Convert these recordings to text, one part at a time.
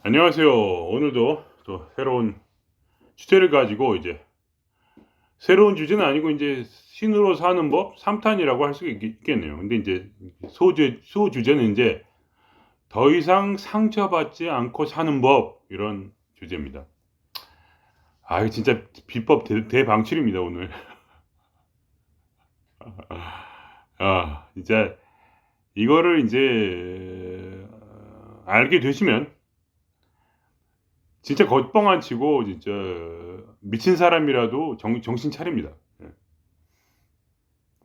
안녕하세요. 오늘도 또 새로운 주제를 가지고 이제 새로운 주제는 아니고 이제 신으로 사는 법 3탄이라고 할 수 있겠네요. 근데 이제 소주제는 이제 더 이상 상처받지 않고 사는 법 이런 주제입니다. 아, 이거 진짜 비법 대방출입니다, 오늘. 아, 진짜 이거를 이제 알게 되시면 진짜 겉뻥 안 치고 진짜 미친 사람이라도 정신 차립니다. 예.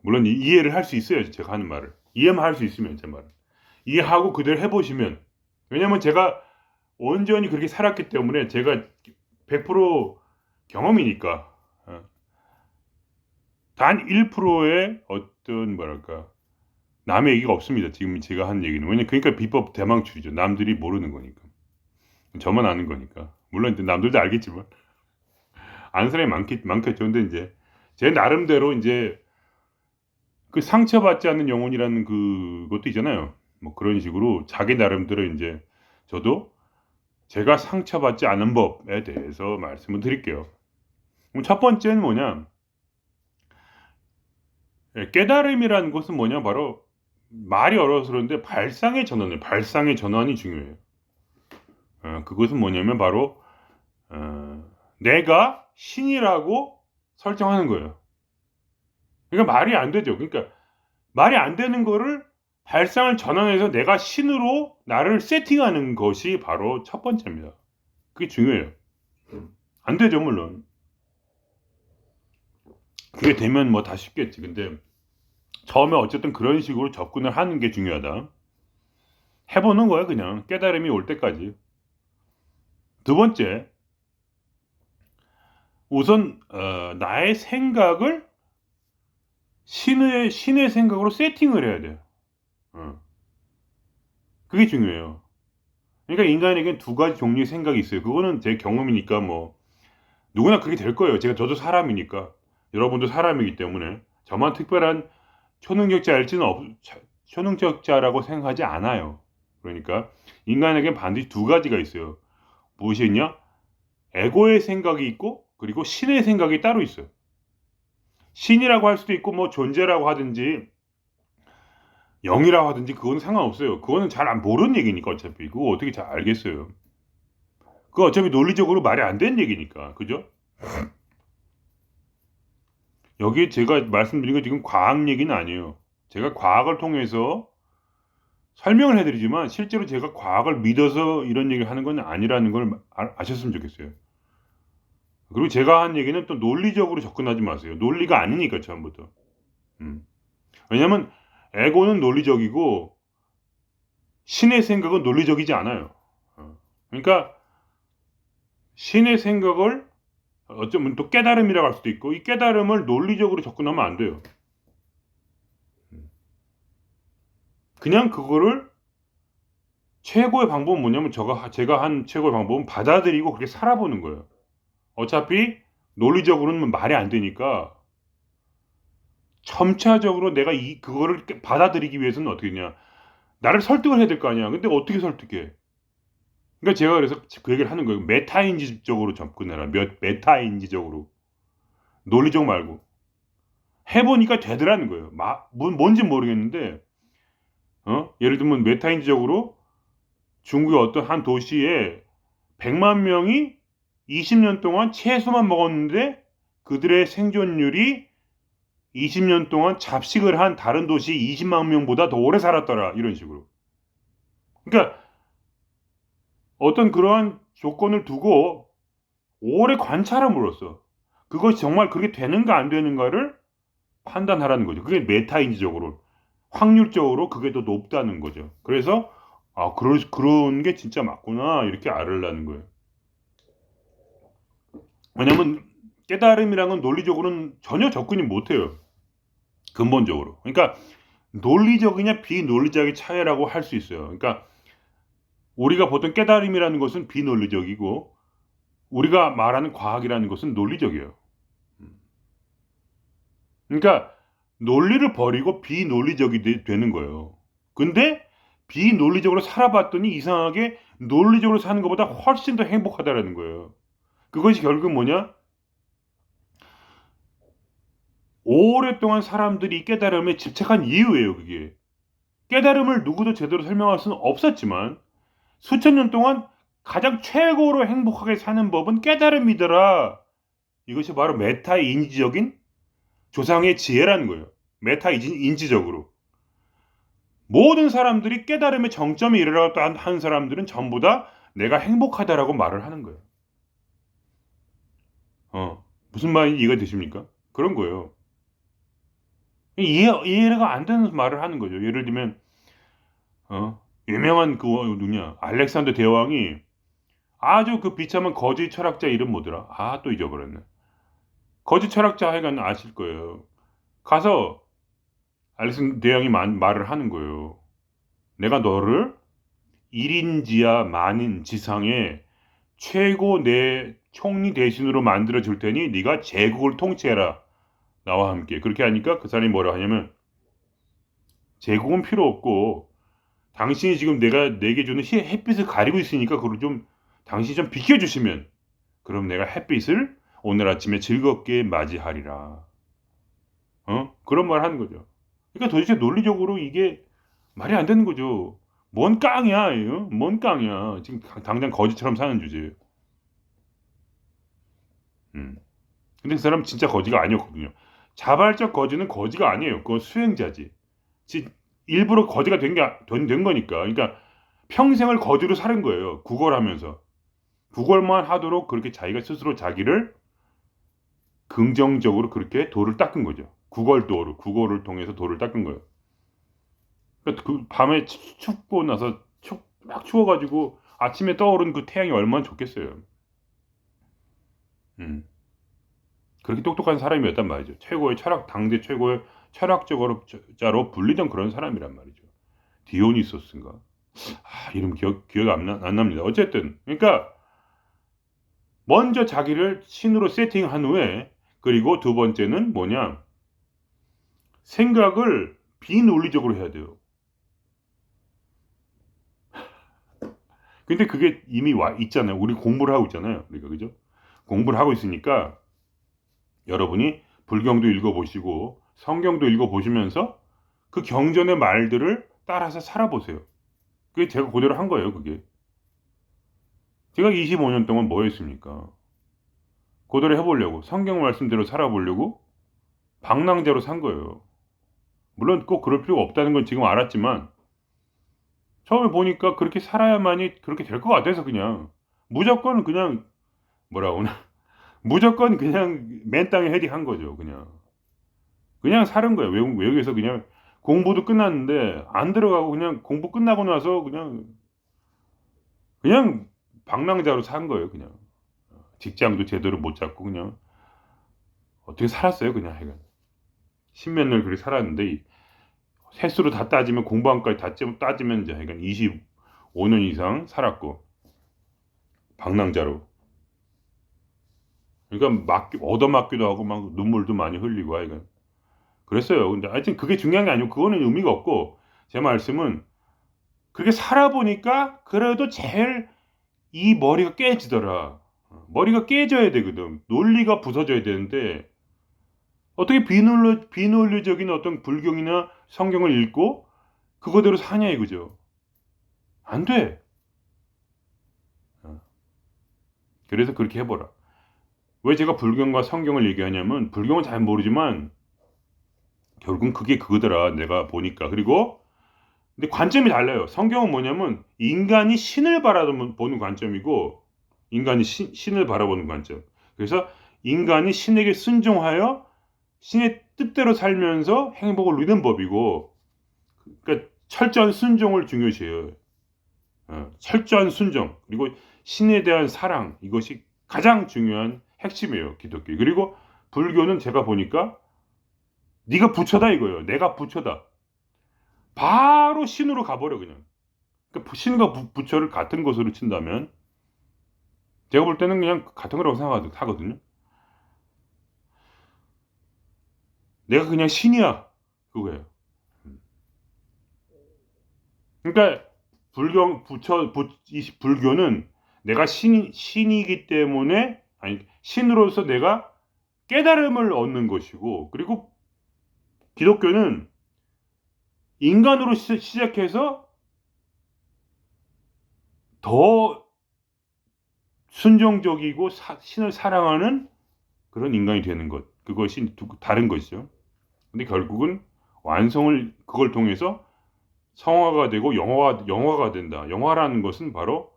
물론 이해를 할 수 있어요. 제가 하는 말을. 이해만 할 수 있으면 제 말을. 이해하고 그대로 해 보시면, 왜냐면 제가 온전히 그렇게 살았기 때문에 제가 100% 경험이니까. 어. 단 1%의 어떤 뭐랄까 남의 얘기가 없습니다. 지금 제가 한 얘기는. 왜냐면 그러니까 비법 대망출이죠. 남들이 모르는 거니까. 저만 아는 거니까. 물론 이제 남들도 알겠지만 아는 사람이 많겠죠. 근데 인제 제 나름대로 인제 그 상처받지 않는 영혼이라는 그것도 있잖아요. 뭐 그런 식으로 자기 나름대로 인제 저도 제가 상처받지 않은 법에 대해서 말씀을 드릴게요. 그럼 첫 번째는 뭐냐, 예, 깨달음이라는 것은 뭐냐, 바로 말이 어려워서 그런데 발상의 전환이 중요해요. 그것은 뭐냐면 바로 내가 신이라고 설정하는 거예요. 그러니까 말이 안 되죠. 그러니까 말이 안 되는 거를 발상을 전환해서 내가 신으로 나를 세팅하는 것이 바로 첫 번째입니다. 그게 중요해요. 안 되죠, 물론. 그게 되면 뭐 다 쉽겠지. 근데 처음에 어쨌든 그런 식으로 접근을 하는 게 중요하다. 해 보는 거야, 그냥 깨달음이 올 때까지. 두 번째, 우선 나의 생각을 신의 생각으로 세팅을 해야 돼요. 어. 그게 중요해요. 그러니까 인간에겐 두 가지 종류의 생각이 있어요. 그거는 제 경험이니까 뭐 누구나 그렇게 될 거예요. 저도 사람이니까. 여러분도 사람이기 때문에 저만 특별한 초능력자일지는 초능력자라고 생각하지 않아요. 그러니까 인간에겐 반드시 두 가지가 있어요. 무엇이 있냐? 에고의 생각이 있고, 그리고 신의 생각이 따로 있어요. 신이라고 할 수도 있고 뭐 존재라고 하든지 영이라고 하든지 그건 상관없어요. 그거는 잘 모르는 얘기니까 어차피. 그거 어떻게 잘 알겠어요. 그거 어차피 논리적으로 말이 안 되는 얘기니까. 그죠? 여기에 제가 말씀드린 건 지금 과학 얘기는 아니에요. 제가 과학을 통해서 설명을 해 드리지만 실제로 제가 과학을 믿어서 이런 얘기를 하는 건 아니라는 걸 아셨으면 좋겠어요. 그리고 제가 한 얘기는 또 논리적으로 접근하지 마세요. 논리가 아니니까 처음부터. 음. 왜냐면 에고는 논리적이고 신의 생각은 논리적이지 않아요. 그러니까 신의 생각을 어쩌면 또 깨달음이라고 할 수도 있고, 이 깨달음을 논리적으로 접근하면 안 돼요. 그냥 그거를 최고의 방법은 뭐냐면 제가 한 최고의 방법은 받아들이고 그렇게 살아보는 거예요. 어차피 논리적으로는 말이 안 되니까 점차적으로 내가 그거를 받아들이기 위해서는 어떻게 했냐. 나를 설득을 해야 될 거 아니야. 근데 어떻게 설득해? 그러니까 제가 그래서 그 얘기를 하는 거예요. 메타인지적으로 접근해라. 메타인지적으로. 논리적 말고. 해 보니까 되더라는 거예요. 뭔진 모르겠는데 예를 들면 메타인지적으로 중국의 어떤 한 도시에 100만 명이 20년 동안 채소만 먹었는데 그들의 생존율이 20년 동안 잡식을 한 다른 도시 20만 명보다 더 오래 살았더라. 이런 식으로. 그러니까 어떤 그러한 조건을 두고 오래 관찰함으로써 그것이 정말 그렇게 되는가 안 되는가를 판단하라는 거죠. 그게 메타인지적으로 확률적으로 그게 더 높다는 거죠. 그래서 '아 그런 게 진짜 맞구나.' 이렇게 알으려는 거예요. 왜냐면 깨달음이란 건 논리적으로는 전혀 접근이 못 해요, 근본적으로. 그러니까 논리적이냐 비논리적의 차이라고 할 수 있어요. 그러니까 우리가 보통 깨달음이라는 것은 비논리적이고 우리가 말하는 과학이라는 것은 논리적이에요. 음. 그러니까 논리를 버리고 비논리적이 되는 거예요. 근데 비논리적으로 살아봤더니 이상하게 논리적으로 사는 것보다 훨씬 더 행복하다라는 거예요. 그것이 결국 뭐냐? 오랫동안 사람들이 깨달음에 집착한 이유예요, 그게. 깨달음을 누구도 제대로 설명할 수는 없었지만 수천 년 동안 가장 최고로 행복하게 사는 법은 깨달음이더라. 이것이 바로 메타 인지적인 조상의 지혜라는 거예요. 메타 인지적으로. 모든 사람들이 깨달음의 정점에 이르라고 한 사람들은 전부 다 내가 행복하다라고 말을 하는 거예요. 무슨 말인지 이해가 되십니까? 그런 거예요. 이해가 안 되는 말을 하는 거죠. 예를 들면, 유명한 그, 누구냐, 알렉산더 대왕이 아주 그 비참한 거지 철학자 이름 뭐더라? 또 잊어버렸네. 거지 철학자 하여간 아실 거예요. 가서 알렉산더 대왕이 말을 하는 거예요. 내가 너를 1인지야 만인 지상의 최고 내 총리 대신으로 만들어 줄 테니 네가 제국을 통치해라. 나와 함께. 그렇게 하니까 그 사람이 뭐라 하냐면 제국은 필요 없고 당신이 지금 내가 내게 주는 햇빛을 가리고 있으니까 그걸 좀 당신이 좀 비켜주시면 그럼 내가 햇빛을 오늘 아침에 즐겁게 맞이하리라. 그런 말 하는 거죠. 그러니까 도대체 논리적으로 이게 말이 안 되는 거죠. 뭔 깡이야, 뭔 깡이야. 지금 당장 거지처럼 사는 주제예요. 음. 근데 그 사람 진짜 거지가 아니었거든요. 자발적 거지는 거지가 아니에요. 그건 수행자지. 일부러 거지가 된 거니까. 그러니까 평생을 거지로 사는 거예요. 구걸하면서. 구걸만 하도록 그렇게 자기가 스스로 자기를 긍정적으로 그렇게 도를 닦은 거죠. 구걸을 통해서 도를 닦은 거예요. 그러니까 그 밤에 춥고 나서 막 추워가지고 아침에 떠오른 그 태양이 얼마나 좋겠어요. 음. 그렇게 똑똑한 사람이었단 말이죠. 당대 최고의 철학자로 불리던 그런 사람이란 말이죠. 디오니소스인가? 이름 기억 안 납니다. 어쨌든, 그러니까, 먼저 자기를 신으로 세팅한 후에, 그리고 두 번째는 뭐냐? 생각을 비논리적으로 해야 돼요. 근데 그게 이미 있잖아요. 우리 공부를 하고 있잖아요. 우리가, 그죠? 공부를 하고 있으니까, 여러분이 불경도 읽어보시고, 성경도 읽어보시면서, 그 경전의 말들을 따라서 살아보세요. 그게 제가 그대로 한 거예요, 그게. 제가 25년 동안 뭐 했습니까? 그대로 해보려고. 성경 말씀대로 살아보려고 방랑자로 산 거예요. 물론 꼭 그럴 필요가 없다는 건 지금 알았지만, 처음에 보니까 그렇게 살아야만이 그렇게 될 것 같아서 그냥, 무조건 그냥, 뭐라고 하나. 무조건 그냥 맨 땅에 헤딩한 거죠, 그냥. 그냥 사는 거예요. 외국에서 그냥 공부도 끝났는데, 안 들어가고 그냥 공부 끝나고 나서 그냥 방랑자로 산 거예요, 그냥. 직장도 제대로 못 잡고 그냥 어떻게 살았어요, 그냥 하여간. 십몇 년 그렇게 살았는데 횟수로 다 따지면 공부한 것까지 다 따지면 이제 하여간 25년 이상 살았고 방랑자로. 그러니까 얻어맞기도 하고 막 눈물도 많이 흘리고 하여간 그랬어요. 근데 하여튼 그게 중요한 게 아니고 그거는 의미가 없고 제 말씀은 그렇게 살아보니까 그래도 제일 이 머리가 깨지더라. 머리가 깨져야 되거든. 논리가 부서져야 되는데 어떻게 비논리적인 어떤 불경이나 성경을 읽고 그거대로 사냐 이거죠. 안 돼. 어. 그래서 그렇게 해보라. 왜 제가 불경과 성경을 얘기하냐면 불경은 잘 모르지만 결국은 그게 그거더라. 내가 보니까. 그리고 근데 관점이 달라요. 성경은 뭐냐면 인간이 신을 바라보는 관점이고 인간이 신을 바라보는 관점. 그래서 인간이 신에게 순종하여 신의 뜻대로 살면서 행복을 누리는 법이고 그러니까 철저한 순종을 중요시해요. 철저한 순종 그리고 신에 대한 사랑 이것이 가장 중요한 핵심이에요. 기독교. 그리고 불교는 제가 보니까 네가 부처다 이거예요. 내가 부처다. 바로 신으로 가버려 그냥. 그러니까 신과 부처를 같은 것으로 친다면 제가 볼 때는 그냥 같은 거라고 생각하거든요. 내가 그냥 신이야 그거예요. 그러니까 이 불교는 내가 신이기 때문에, 아니, 신으로서 내가 깨달음을 얻는 것이고, 그리고 기독교는 인간으로 시작해서 더 순종적이고 신을 사랑하는 그런 인간이 되는 것. 그것이 다른 것이죠. 근데 결국은 그걸 통해서 성화가 되고 영화가 된다. 영화라는 것은 바로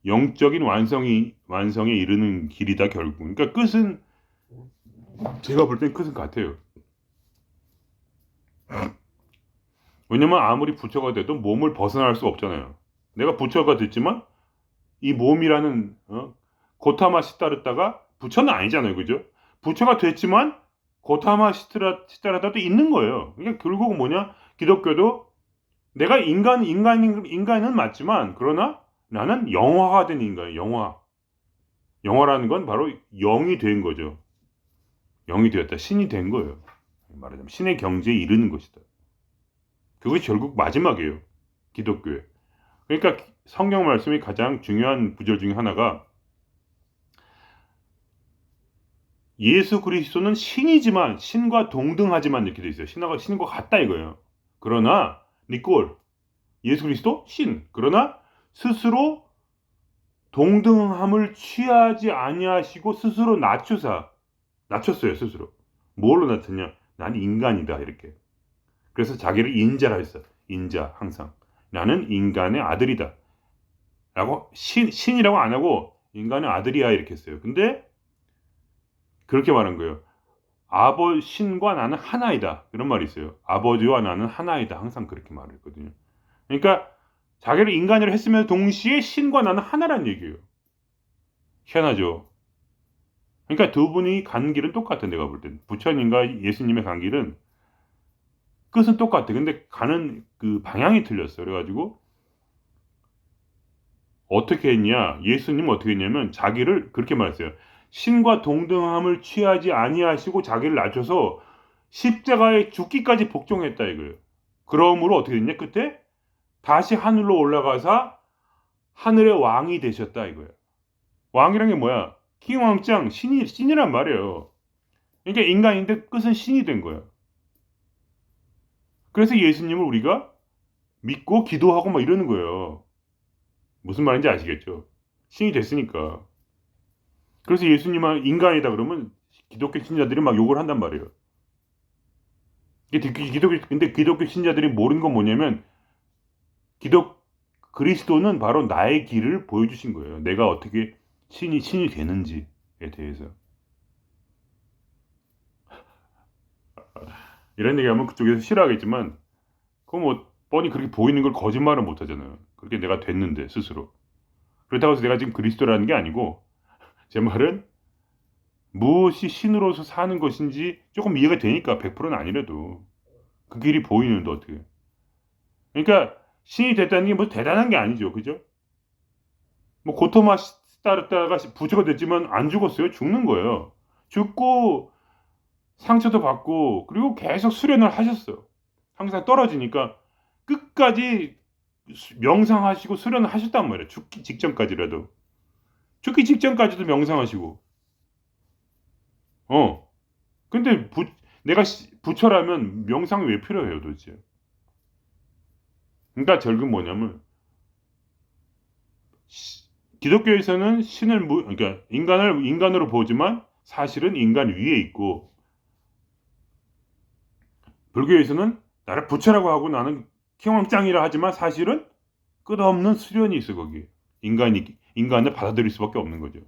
영적인 완성에 이르는 길이다, 결국. 그러니까 끝은, 제가 볼 땐 끝은 같아요. 왜냐면 아무리 부처가 돼도 몸을 벗어날 수 없잖아요. 내가 부처가 됐지만 이 몸이라는 고타마 시타르타가 부처는 아니잖아요, 그죠? 부처가 됐지만 고타마 시타르타도 있는 거예요. 그러니까 결국은 뭐냐? 기독교도 내가 인간은 맞지만, 그러나 나는 영화가 된 인간이에요. 영화라는 건 바로 영이 된 거죠. 영이 되었다. 신이 된 거예요. 말하자면 신의 경지에 이르는 것이다. 그것이 결국 마지막이에요. 기독교에. 그러니까 성경 말씀이 가장 중요한 구절 중에 하나가, 예수 그리스도는 신이지만 신과 동등하지만 이렇게 돼 있어요. 신과 같다 이거예요. 그러나 니꼴 예수 그리스도 신. 그러나 스스로 동등함을 취하지 아니하시고 스스로 낮췄어요. 스스로. 뭘로 낮췄냐? 난 인간이다 이렇게. 그래서 자기를 인자라 했어. 인자. 항상 나는 인간의 아들이다 라고, 신이라고 안 하고 인간의 아들이야 이렇게 했어요. 근데 그렇게 말한 거예요. 신과 나는 하나이다. 이런 말이 있어요. 아버지와 나는 하나이다. 항상 그렇게 말을 했거든요. 그러니까 자기를 인간으로 했으면 동시에 신과 나는 하나란 얘기예요. 희한하죠. 그러니까 두 분이 간 길은 똑같아. 내가 볼 땐 부처님과 예수님의 간 길은 끝은 똑같아. 근데 가는 그 방향이 틀렸어. 그래가지고 어떻게 했냐? 예수님은 어떻게 했냐면 자기를 그렇게 말했어요. 신과 동등함을 취하지 아니하시고 자기를 낮춰서 십자가에 죽기까지 복종했다 이거예요. 그러므로 어떻게 됐냐? 끝에 다시 하늘로 올라가서 하늘의 왕이 되셨다 이거예요. 왕이란 게 뭐야? 킹왕짱, 신이란 말이에요. 그러니까 인간인데 끝은 신이 된 거야. 그래서 예수님을 우리가 믿고 기도하고 막 이러는 거예요. 무슨 말인지 아시겠죠? 신이 됐으니까. 그래서 예수님은 인간이다 그러면 기독교 신자들이 막 욕을 한단 말이에요. 근데 기독교 신자들이 모르는 건 뭐냐면, 그리스도는 바로 나의 길을 보여주신 거예요. 내가 어떻게 신이 되는지에 대해서. 이런 얘기하면 그쪽에서 싫어하겠지만, 그거 뭐 뻔히 그렇게 보이는 걸 거짓말은 못 하잖아요. 그렇게 내가 됐는데 스스로. 그렇다고 해서 내가 지금 그리스도라는 게 아니고, 제 말은 무엇이 신으로서 사는 것인지 조금 이해가 되니까, 100%는 아니라도 그 길이 보이는데 어떻게. 그러니까 신이 됐다는 게 뭐 대단한 게 아니죠. 그죠? 뭐 고토마 시타르타가 부처가 됐지만 안 죽었어요. 죽는 거예요. 죽고 상처도 받고, 그리고 계속 수련을 하셨어요. 항상 떨어지니까 끝까지 명상하시고 수련을 하셨단 말이에요. 죽기 직전까지라도. 죽기 직전까지도 명상하시고. 근데 내가 부처라면 명상이 왜 필요해요, 도대체? 그러니까 결국 뭐냐면, 기독교에서는 그러니까 인간을 인간으로 보지만 사실은 인간 위에 있고, 불교에서는 나를 부처라고 하고 나는 킹왕짱이라 하지만 사실은 끝없는 수련이 있어 거기. 인간을 받아들일 수밖에 없는 거죠.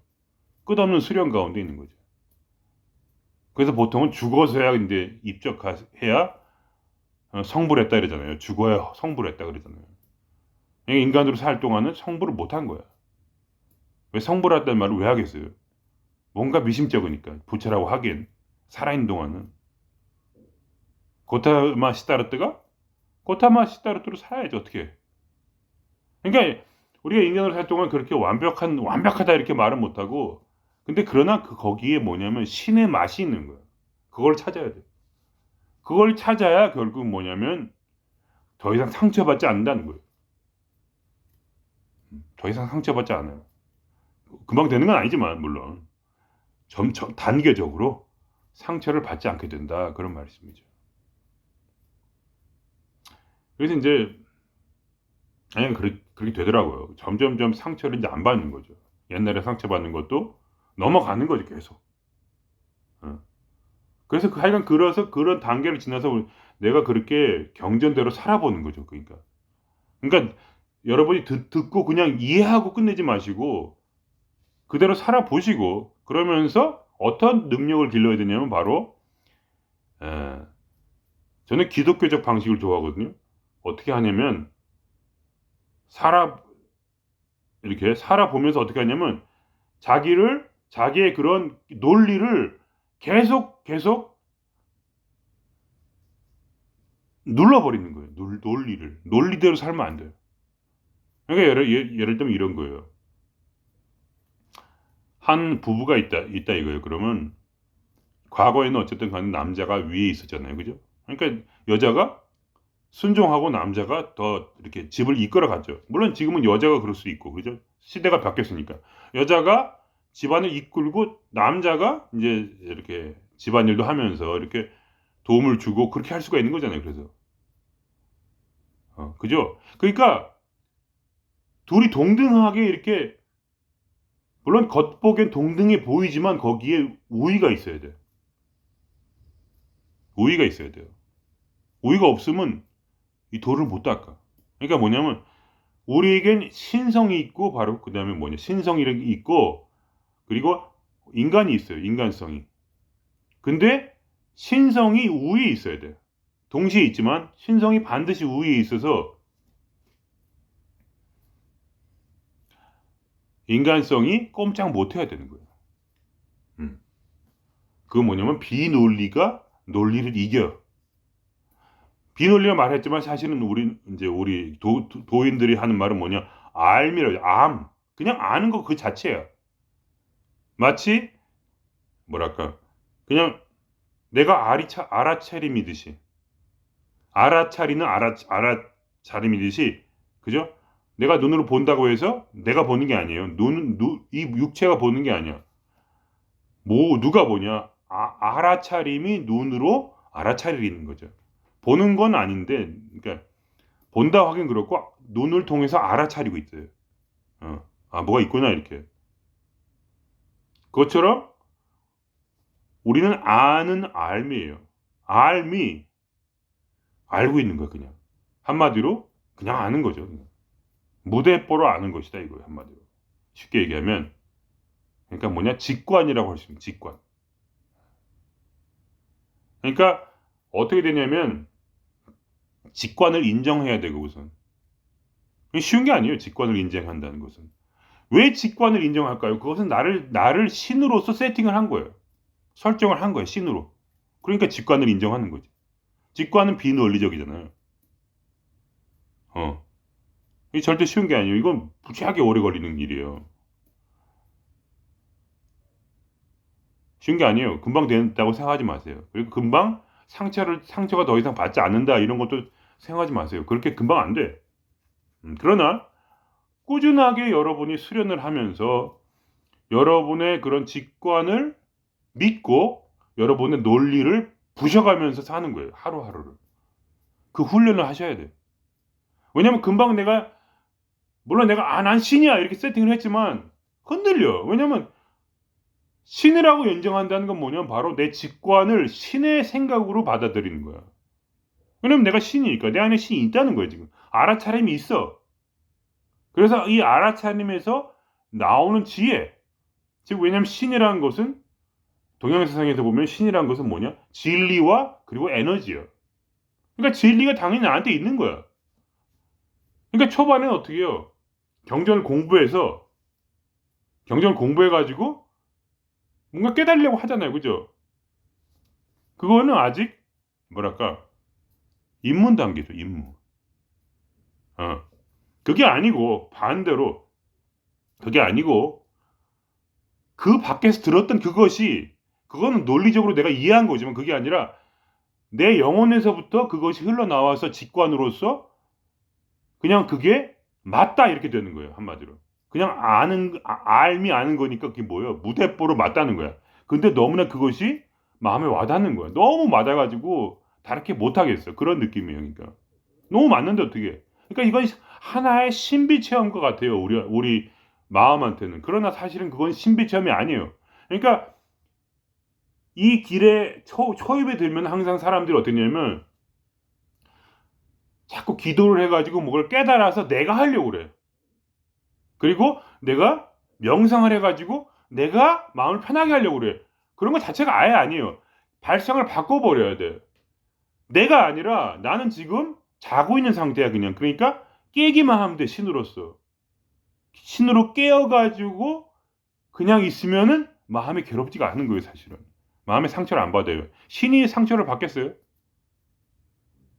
끝없는 수련 가운데 있는 거죠. 그래서 보통은 죽어서야 이제 입적해야 성불했다 그러잖아요. 죽어야 성불했다 그러잖아요. 인간으로 살 동안은 성불을 못한 거야. 왜 성불했다는 말을 왜 하겠어요? 뭔가 미심쩍으니까. 부처라고 하기엔 살아있는 동안은. 고타마 시타르트로 살아야지 어떻게. 그러니까 우리가 인간으로 살 동안 그렇게 완벽하다 이렇게 말은 못하고, 근데 그러나 거기에 뭐냐면 신의 맛이 있는 거야. 그걸 찾아야 돼. 그걸 찾아야 결국 뭐냐면 더 이상 상처받지 않는다는 거예요. 더 이상 상처받지 않아요. 금방 되는 건 아니지만 물론 단계적으로 상처를 받지 않게 된다. 그런 말씀이죠. 그래서 인제 예 그렇게 되더라고요. 점점점 상처를 인제 안 받는 거죠. 옛날에 상처받는 것도 넘어가는 거죠 계속. 어. 그래서 하여간 그래서 그런 단계를 지나서 내가 그렇게 경전대로 살아보는 거죠 그러니까. 그러니까 여러분이 듣고 그냥 이해하고 끝내지 마시고 그대로 살아보시고 그러면서 어떤 능력을 길러야 되냐면 바로 예 저는 기독교적 방식을 좋아하거든요. 어떻게 하냐면 살아 이렇게 살아보면서 어떻게 하냐면 자기의 그런 논리를 계속 눌러버리는 거예요. 논리를. 논리대로 살면 안 돼요. 그러니까 예를 들면 이런 거예요. 한 부부가 있다 이거예요. 그러면 과거에는 어쨌든 간에 남자가 위에 있었잖아요. 그죠? 그러니까 여자가 순종하고 남자가 더 이렇게 집을 이끌어 갔죠. 물론 지금은 여자가 그럴 수 있고 그죠? 시대가 바뀌었으니까. 여자가 집안을 이끌고 남자가 인제 이렇게 집안일도 하면서 이렇게 도움을 주고 그렇게 할 수가 있는 거잖아요 그래서. 그죠? 그러니까 둘이 동등하게 이렇게 물론 겉보기엔 동등해 보이지만 거기에 우위가 있어야 돼요. 우위가 있어야 돼요. 우위가 없으면 이 돌을 못 닦아. 그러니까 뭐냐면 우리에겐 신성이 있고 바로 그다음에 뭐냐 신성이란 게 있고 그리고 인간이 있어요 인간성이. 근데 신성이 우위에 있어야 돼요. 동시에 있지만 신성이 반드시 우위에 있어서 인간성이 꼼짝 못 해야 되는 거예요. 음. 그건 뭐냐면 비논리가 논리를 이겨. 비논리라 말했지만 사실은 우리 도인들이 하는 말은 뭐냐 알미라죠. 그냥 아는 거 그 자체야. 마치 뭐랄까 그냥 내가 알아차림이듯이 알아차리는 알아차림이듯이 그죠? 내가 눈으로 본다고 해서 내가 보는 게 아니에요. 이 육체가 보는 게 아니야. 누가 보냐? 알아차림이 눈으로 알아차리는 거죠. 보는 건 아닌데, 그러니까 본다 하긴 그렇고 눈을 통해서 알아차리고 있어요. 뭐가 있구나 이렇게. 그것처럼 우리는 아는 알미예요. 알미 알고 있는 거야 그냥. 한마디로 그냥 아는 거죠. 그냥. 무대뽀로 아는 것이다 이거예요 한마디로. 쉽게 얘기하면 그러니까 뭐냐 직관이라고 할 수 있는 직관. 그러니까 어떻게 되냐면 직관을 인정해야 되고 우선. 쉬운 게 아니에요. 직관을 인정한다는 것은. 왜 직관을 인정할까요? 그것은 나를 신으로서 세팅을 한 거예요. 설정을 한 거예요, 신으로. 그러니까 직관을 인정하는 거지. 직관은 비논리적이잖아요. 이게 절대 쉬운 게 아니에요. 이건 무지하게 오래 걸리는 일이에요. 쉬운 게 아니에요. 금방 된다고 생각하지 마세요. 그리고 금방 상처가 더 이상 받지 않는다 이런 것도 생각하지 마세요. 그렇게 금방 안 돼. 그러나 꾸준하게 여러분이 수련을 하면서 여러분의 그런 직관을 믿고 여러분의 논리를 부셔가면서 사는 거예요. 하루하루를. 그 훈련을 하셔야 돼요. 왜냐면 금방 물론 난 신이야 이렇게 세팅을 했지만 흔들려. 왜냐면 신이라고 인정한다는 건 뭐냐면 바로 내 직관을 신의 생각으로 받아들이는 거야. 왜냐면 내가 신이니까. 내 안에 신이 있다는 거야 지금. 알아차림이 있어. 그래서 이 알아차림에서 나오는 지혜. 즉 왜냐면 신이라는 것은 동양세상에서 보면 신이라는 것은 뭐냐? 진리와 그리고 에너지야. 그러니까 진리가 당연히 나한테 있는 거야. 그러니까 초반에는 어떻게 해요? 경전을 공부해 가지고 뭔가 깨달으려고 하잖아요. 그죠? 그거는 아직 뭐랄까? 입문 단계죠, 입문. 그게 아니고 반대로 그게 아니고 그 밖에서 들었던 그거는 논리적으로 내가 이해한 거지만 그게 아니라 내 영혼에서부터 그것이 흘러나와서 직관으로서 그냥 그게 맞다 이렇게 되는 거예요, 한마디로. 그냥 알미 아는 거니까 그게 뭐예요? 무대뽀로 맞다는 거야. 근데 너무나 그것이 마음에 와닿는 거야. 너무 맞아가지고 다르게 못하겠어. 그런 느낌이에요. 그러니까 너무 맞는데 어떻게? 그러니까 이건 하나의 신비 체험과 같아요. 우리 마음한테는. 그러나 사실은 그건 신비 체험이 아니에요. 그러니까 이 길에 초입에 들면 항상 사람들이 어떠냐면 자꾸 기도를 해가지고 뭘 깨달아서 내가 하려고 그래. 그리고 내가 명상을 해가지고 내가 마음을 편하게 하려고 그래. 그런 거 자체가 아예 아니에요. 발상을 바꿔버려야 돼. 내가 아니라 나는 지금 자고 있는 상태야 그냥. 그러니까 깨기만 하면 돼. 신으로서. 신으로 깨어가지고 그냥 있으면은 마음이 괴롭지가 않은 거예요 사실은. 마음의 상처를 안 받아요. 신이 상처를 받겠어요?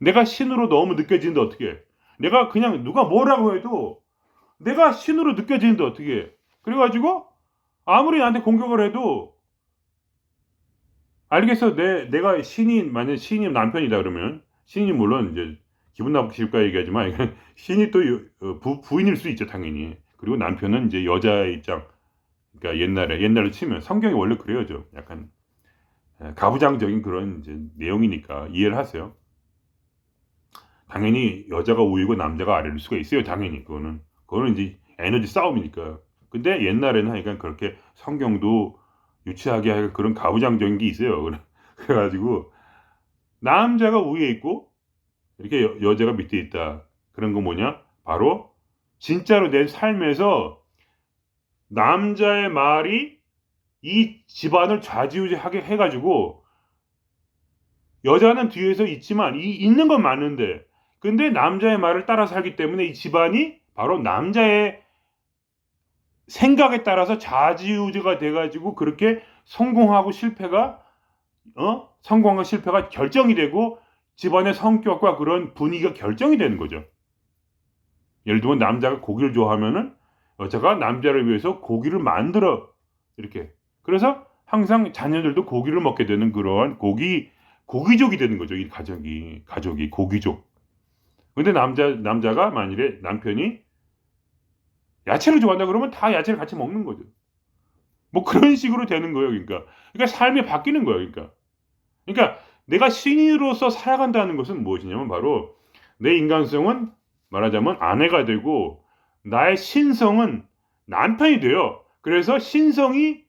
내가 신으로 너무 느껴지는데 어떻게 해? 내가 그냥 누가 뭐라고 해도 내가 신으로 느껴지는데 어떻게 해? 그래가지고 아무리 나한테 공격을 해도 알겠어. 내가 만약 신이 남편이다 그러면 신이 물론 이제 기분 나쁘실까 얘기하지만 신이 또 부인일 수 있죠 당연히. 그리고 남편은 이제 여자의 입장. 그러니까 옛날로 치면 성경이 원래 그래요, 좀 약간 가부장적인 그런 이제 내용이니까 이해를 하세요. 당연히 여자가 우위고 남자가 아래일 수가 있어요. 당연히 그거는 이제 에너지 싸움이니까. 근데 옛날에는 하여간 그렇게 성경도 유치하게 할 그런 가부장적인 게 있어요. 그래가지고 남자가 위에 있고 이렇게 여자가 밑에 있다. 그런 거 뭐냐? 바로 진짜로 내 삶에서 남자의 말이 이 집안을 좌지우지하게 해가지고 여자는 뒤에서 있지만 있는 건 맞는데 근데 남자의 말을 따라 살기 때문에 이 집안이 바로 남자의 생각에 따라서 좌지우지가 돼가지고 그렇게 성공하고 실패가 성공과 실패가 결정이 되고 집안의 성격과 그런 분위기가 결정이 되는 거죠. 예를 들면 남자가 고기를 좋아하면은 여자가 남자를 위해서 고기를 만들어 이렇게. 그래서 항상 자녀들도 고기를 먹게 되는 그러한 고기족이 되는 거죠. 이 가족이 고기족. 근데 남자가 만일에 남편이 야채를 좋아한다 그러면 다 야채를 같이 먹는 거죠. 뭐 그런 식으로 되는 거예요. 그러니까 삶이 바뀌는 거예요. 그러니까 내가 신인으로서 살아간다는 것은 무엇이냐면 바로 내 인간성은 말하자면 아내가 되고 나의 신성은 남편이 돼요. 그래서 신성의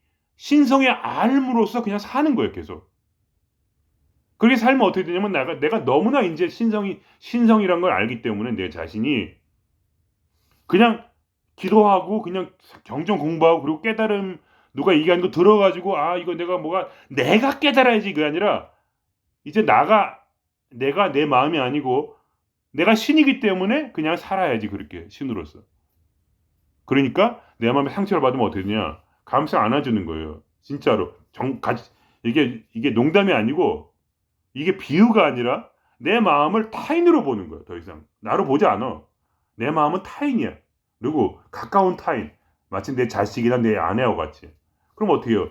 알므로서 그냥 사는 거예요. 계속. 그렇게 살면 어떻게 되냐면 내가 너무나 이제 신성이란 걸 알기 때문에 내 자신이 그냥 기도하고 그냥 경전 공부하고 그리고 깨달음 누가 얘기하는 거 들어가지고 이거 내가 깨달아야지 그게 아니라 이제 내가 내 마음이 아니고 내가 신이기 때문에 그냥 살아야지 그렇게 신으로서. 그러니까 내 마음에 상처를 받으면 어떻게 되냐? 감싸 안아주는 거예요. 진짜로 이게 농담이 아니고 이게 비유가 아니라 내 마음을 타인으로 보는 거야. 더 이상 나로 보지 않아. 내 마음은 타인이야. 그리고 가까운 타인, 마치 내 자식이나 내 아내와 같이. 그럼 어떻게 해요?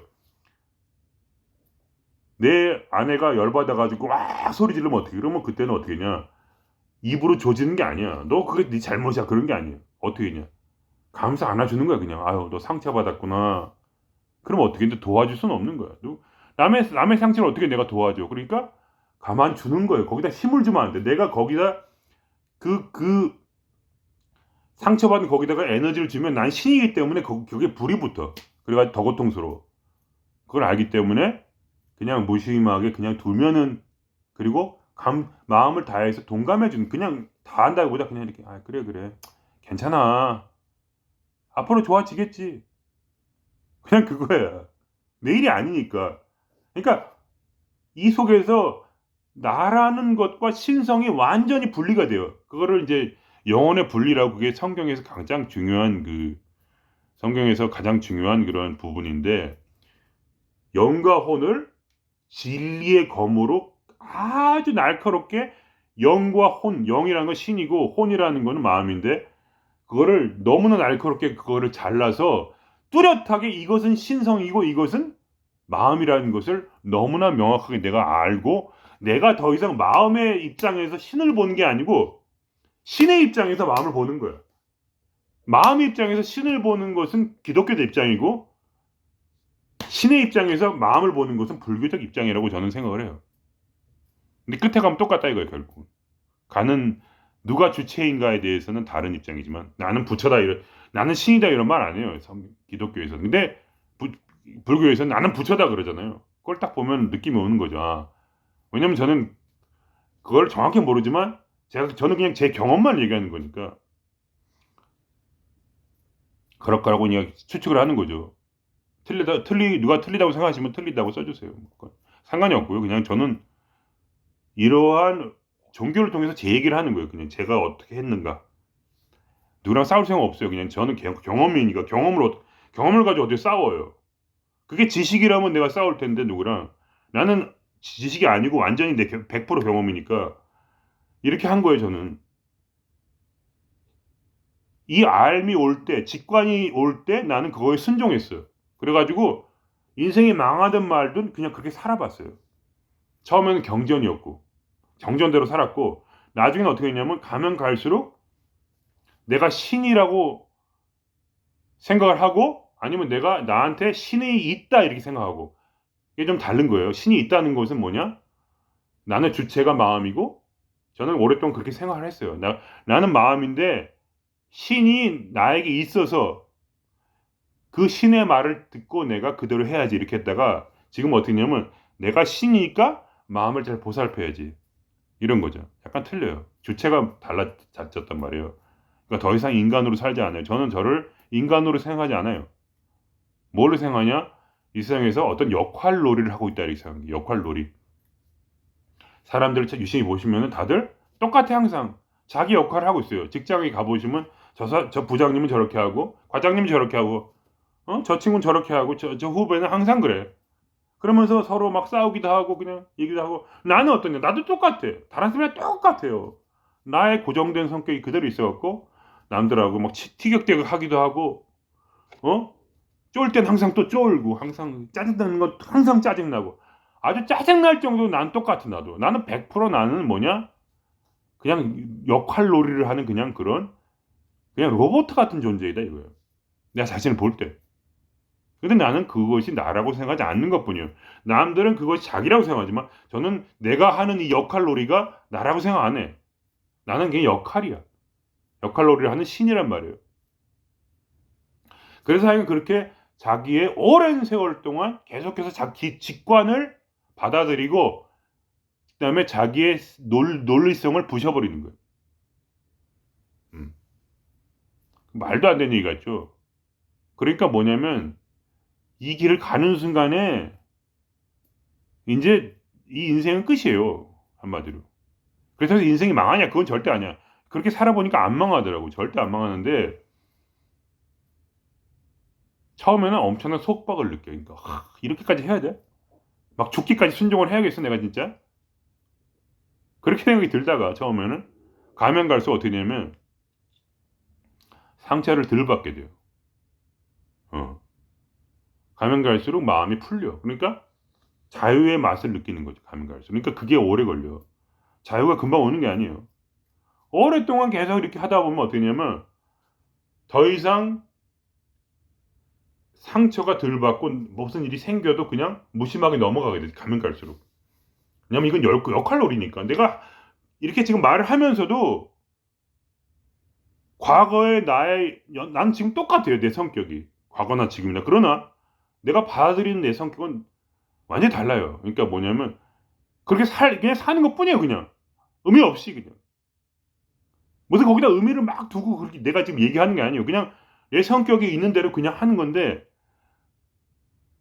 내 아내가 열받아가지고 막 소리 지르면 어떻게? 그러면 그때는 어떻게 하냐? 입으로 조지는 게 아니야. 너 그게 네 잘못이야. 그런 게 아니야. 어떻게 하냐? 감싸 안아주는 거야. 그냥 아유 너 상처받았구나. 그럼 어떻게 근데 도와줄 수는 없는 거야. 남의 상처를 어떻게 내가 도와줘? 그러니까 가만 주는 거예요. 거기다 힘을 주면 안 돼. 내가 거기다 그 상처받은 거기다가 에너지를 주면 난 신이기 때문에 그게 불이 붙어. 그래가지고 더 고통스러워. 그걸 알기 때문에 그냥 무심하게 그냥 두면은 그리고 마음을 다해서 동감해주는 그냥 다 한다기보다 그냥 이렇게 그래 괜찮아 앞으로 좋아지겠지 그냥 그거야 내일이 아니니까 그러니까 이 속에서 나라는 것과 신성이 완전히 분리가 돼요. 그거를 이제 영혼의 분리라고 그게 성경에서 가장 중요한 그런 부분인데 영과 혼을 진리의 검으로 아주 날카롭게 영이라는 건 신이고 혼이라는 건 마음인데 그거를 너무나 날카롭게 그거를 잘라서 뚜렷하게 이것은 신성이고 이것은 마음이라는 것을 너무나 명확하게 내가 알고 내가 더 이상 마음의 입장에서 신을 보는 게 아니고 신의 입장에서 마음을 보는 거야. 마음의 입장에서 신을 보는 것은 기독교적 입장이고 신의 입장에서 마음을 보는 것은 불교적 입장이라고 저는 생각을 해요. 근데 끝에 가면 똑같다 이거예요, 결국. 가는 누가 주체인가에 대해서는 다른 입장이지만 나는 부처다 나는 신이다 이런 말 안 해요. 기독교에서는. 근데 불교에서는 나는 부처다 그러잖아요. 그걸 딱 보면 느낌이 오는 거죠. 아, 왜냐면 저는 그걸 정확히 모르지만 저는 그냥 제 경험만 얘기하는 거니까 그렇다고 그냥 추측을 하는 거죠. 누가 틀리다고 생각하시면 틀리다고 써주세요. 상관이 없고요. 그냥 저는 이러한 종교를 통해서 제 얘기를 하는 거예요. 그냥 제가 어떻게 했는가. 누구랑 싸울 생각 없어요. 그냥 저는 경험이니까 경험을 가지고 어떻게 싸워요. 그게 지식이라면 내가 싸울 텐데 누구랑. 나는 지식이 아니고 완전히 내 100% 경험이니까 이렇게 한 거예요. 저는 이 알미 올 때, 직관이 올 때 나는 그거에 순종했어요. 그래가지고 인생이 망하든 말든 그냥 그렇게 살아봤어요. 처음에는 경전이었고 경전대로 살았고 나중에는 어떻게 했냐면 가면 갈수록 내가 신이라고 생각을 하고 아니면 내가 나한테 신이 있다 이렇게 생각하고 이게 좀 다른 거예요. 신이 있다는 것은 뭐냐? 나는 주체가 마음이고 저는 오랫동안 그렇게 생각을 했어요. 나는 마음인데 신이 나에게 있어서 그 신의 말을 듣고 내가 그대로 해야지 이렇게 했다가 지금 어떻게 냐면 내가 신이니까 마음을 잘 보살펴야지 이런 거죠. 약간 틀려요. 주체가 달라졌단 말이에요. 그러니까 더 이상 인간으로 살지 않아요. 저는 저를 인간으로 생각하지 않아요. 뭘로 생각하냐? 이 세상에서 어떤 역할놀이를 하고 있다 이렇게 생각해요. 역할놀이. 사람들 유심히 보시면 다들 똑같아 항상. 자기 역할을 하고 있어요. 직장에 가보시면 저 부장님은 저렇게 하고 과장님은 저렇게 하고 저 친구는 저렇게 하고 저 후배는 항상 그래. 그러면서 서로 막 싸우기도 하고 그냥 얘기도 하고 나는 어떠냐? 나도 똑같아. 다른 사람이랑 똑같아요. 나의 고정된 성격이 그대로 있어갖고 남들하고 막 티격태격 하기도 하고 쫄 땐 항상 또 쫄고 항상 짜증나는 건 항상 짜증나고 아주 짜증날 정도로 난 똑같아 나도. 나는 100% 나는 뭐냐? 그냥 역할놀이를 하는 그냥 로봇 같은 존재이다 이거예요. 내가 자신을 볼 때. 근데 나는 그것이 나라고 생각하지 않는 것뿐이에요. 남들은 그것이 자기라고 생각하지만 저는 내가 하는 이 역할놀이가 나라고 생각 안 해. 나는 그냥 역할이야. 역할놀이를 하는 신이란 말이에요. 그래서 하여간 그렇게 자기의 오랜 세월 동안 계속해서 자기 직관을 받아들이고 그다음에 자기의 논리성을 부셔버리는 거예요. 말도 안 되는 얘기 같죠. 그러니까 뭐냐면 이 길을 가는 순간에 이제 이 인생은 끝이에요. 한마디로. 그래서 인생이 망하냐? 그건 절대 아니야. 그렇게 살아보니까 안 망하더라고. 절대 안 망하는데 처음에는 엄청난 속박을 느껴. 그러니까 이렇게까지 해야 돼? 막 죽기까지 순종을 해야겠어 내가 진짜? 그렇게 생각이 들다가 처음에는 가면 갈수록 어떻게 되냐면 상처를 덜 받게 돼요. 가면 갈수록 마음이 풀려. 그러니까 자유의 맛을 느끼는 거죠. 가면 갈수록. 그러니까 그게 오래 걸려. 자유가 금방 오는 게 아니에요. 오랫동안 계속 이렇게 하다 보면 어떻게 되냐면 더 이상 상처가 덜 받고 무슨 일이 생겨도 그냥 무심하게 넘어가게 돼. 가면 갈수록. 왜냐면 이건 역할놀이니까. 내가 이렇게 지금 말을 하면서도 과거의 난 지금 똑같아요. 내 성격이. 과거나 지금이나. 그러나 내가 받아들이는 내 성격은 완전히 달라요. 그러니까 뭐냐면 그렇게 그냥 사는 것 뿐이에요. 그냥. 의미 없이 그냥. 무슨 거기다 의미를 막 두고 그렇게 내가 지금 얘기하는 게 아니에요. 그냥 내 성격이 있는 대로 그냥 하는 건데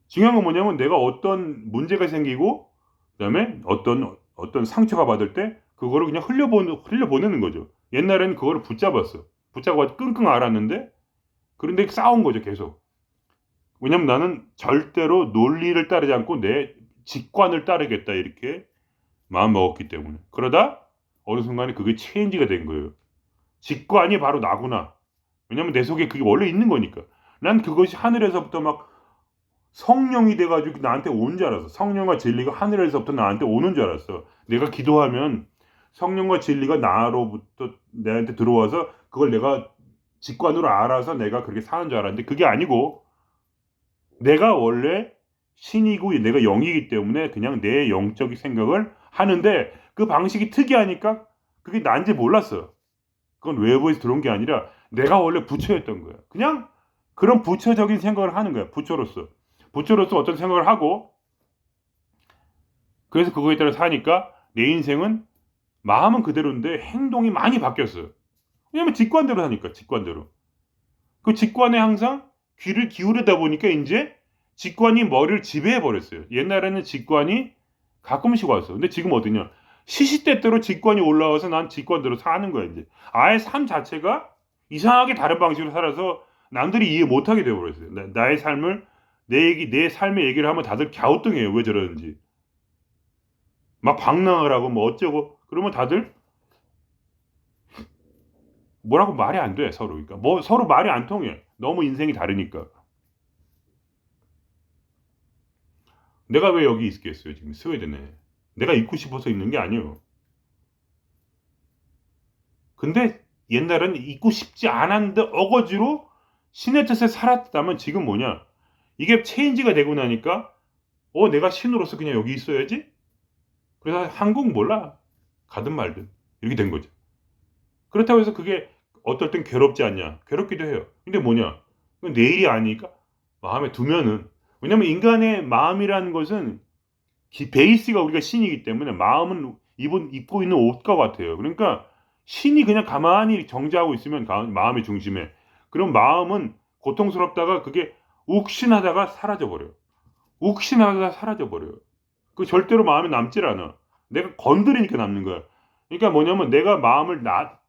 중요한 건 뭐냐면 내가 어떤 문제가 생기고 그다음에 어떤 상처가 받을 때 그거를 그냥 흘려보내는 거죠. 옛날에는 그거를 붙잡았어. 붙잡아 끙끙 앓았는데 그런데 싸운 거죠 계속. 왜냐면 나는 절대로 논리를 따르지 않고 내 직관을 따르겠다 이렇게 마음 먹었기 때문에. 그러다 어느 순간에 그게 체인지가 된 거예요. 직관이 바로 나구나. 왜냐면 내 속에 그게 원래 있는 거니까. 난 그것이 하늘에서부터 막 성령이 돼가지고 나한테 온 줄 알았어. 성령과 진리가 하늘에서부터 나한테 오는 줄 알았어. 내가 기도하면 성령과 진리가 나로부터 내한테 들어와서 그걸 내가 직관으로 알아서 내가 그렇게 사는 줄 알았는데 그게 아니고 내가 원래 신이고 내가 영이기 때문에 그냥 내 영적인 생각을 하는데 그 방식이 특이하니까 그게 난지 몰랐어. 그건 외부에서 들어온 게 아니라 내가 원래 부처였던 거야. 그냥 그런 부처적인 생각을 하는 거야. 부처로서. 부처로서 어떤 생각을 하고 그래서 그거에 따라 사니까 내 인생은 마음은 그대로인데 행동이 많이 바뀌었어요. 왜냐면 직관대로 사니까 직관대로. 그 직관에 항상 귀를 기울이다 보니까 이제 직관이 머리를 지배해 버렸어요. 옛날에는 직관이 가끔씩 왔어. 근데 지금 어디냐? 시시때때로 직관이 올라와서 난 직관대로 사는 거야 이제. 아예 삶 자체가 이상하게 다른 방식으로 살아서 남들이 이해 못하게 되어버렸어요. 나의 삶을 내 삶의 얘기를 하면 다들 갸우뚱해요. 왜 저러는지. 막 방랑을 하고 뭐 어쩌고 그러면 다들 뭐라고 말이 안 돼 서로. 그러니까 뭐 서로 말이 안 통해. 너무 인생이 다르니까. 내가 왜 여기 있겠어요 지금 스웨덴에. 내가 있고 싶어서 있는 게 아니에요. 근데 옛날에는 있고 싶지 않았는데 어거지로 신의 뜻에 살았다면 지금 뭐냐. 이게 체인지가 되고 나니까 내가 신으로서 그냥 여기 있어야지. 그래서 한국 몰라. 가든 말든 이렇게 된 거죠. 그렇다고 해서 그게 어떨 땐 괴롭지 않냐. 괴롭기도 해요. 근데 뭐냐. 내일이 아니니까 마음에 두면은. 왜냐면 인간의 마음이라는 것은 베이스가 우리가 신이기 때문에 마음은 입고 있는 옷과 같아요. 그러니까 신이 그냥 가만히 정지하고 있으면 마음의 중심에. 그럼 마음은 고통스럽다가 그게 욱신하다가 사라져버려요. 욱신하다가 사라져버려요. 그 절대로 마음에 남질 않아. 내가 건드리니까 남는 거야. 그러니까 뭐냐면 내가 마음을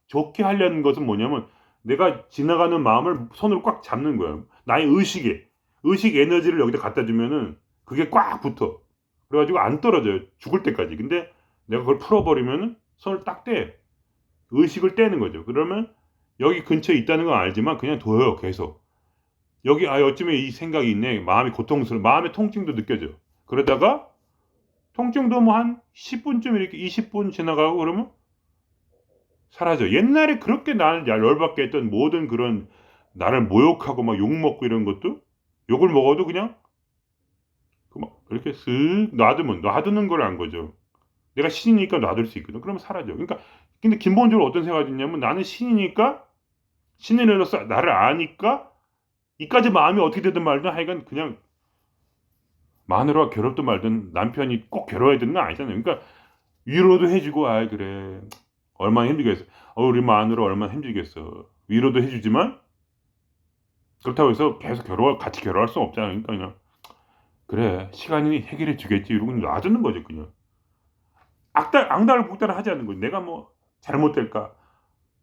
좋게 하려는 것은 뭐냐면 내가 지나가는 마음을 손으로 꽉 잡는 거야. 나의 의식 에너지를 여기다 갖다 주면은 그게 꽉 붙어. 그래가지고 안 떨어져요. 죽을 때까지. 근데 내가 그걸 풀어버리면은 손을 딱 떼. 의식을 떼는 거죠. 그러면 여기 근처에 있다는 건 알지만 그냥 둬요. 계속. 여기 어쩌면 이 생각이 있네. 마음이 고통스러워. 마음의 통증도 느껴져. 그러다가 통증도 뭐 한 10분쯤 이렇게 20분 지나가고 그러면 사라져. 옛날에 그렇게 나를 열받게 했던 모든 그런 나를 모욕하고 막 욕먹고 이런 것도 욕을 먹어도 그냥 막 이렇게 쓱 놔두는 걸 안 거죠. 내가 신이니까 놔둘 수 있거든. 그러면 사라져. 그러니까 근데 근본적으로 어떤 생각이 드냐면 나는 신이니까 신인으로서 나를 아니까 이까지 마음이 어떻게 되든 말든 하여간 그냥 마누라가 괴롭든 말든 남편이 꼭 괴로워야 되는 건 아니잖아요. 그러니까 위로도 해주고 그래 얼마나 힘들겠어. 우리 마누라 얼마나 힘들겠어. 위로도 해주지만 그렇다고 해서 계속 같이 괴로워할 수 없잖아요. 그러니까 그냥 그래 시간이 해결해 주겠지 이러고 놔두는 거죠 그냥. 앙달복달을 하지 않는 거예요. 내가 뭐 잘못될까?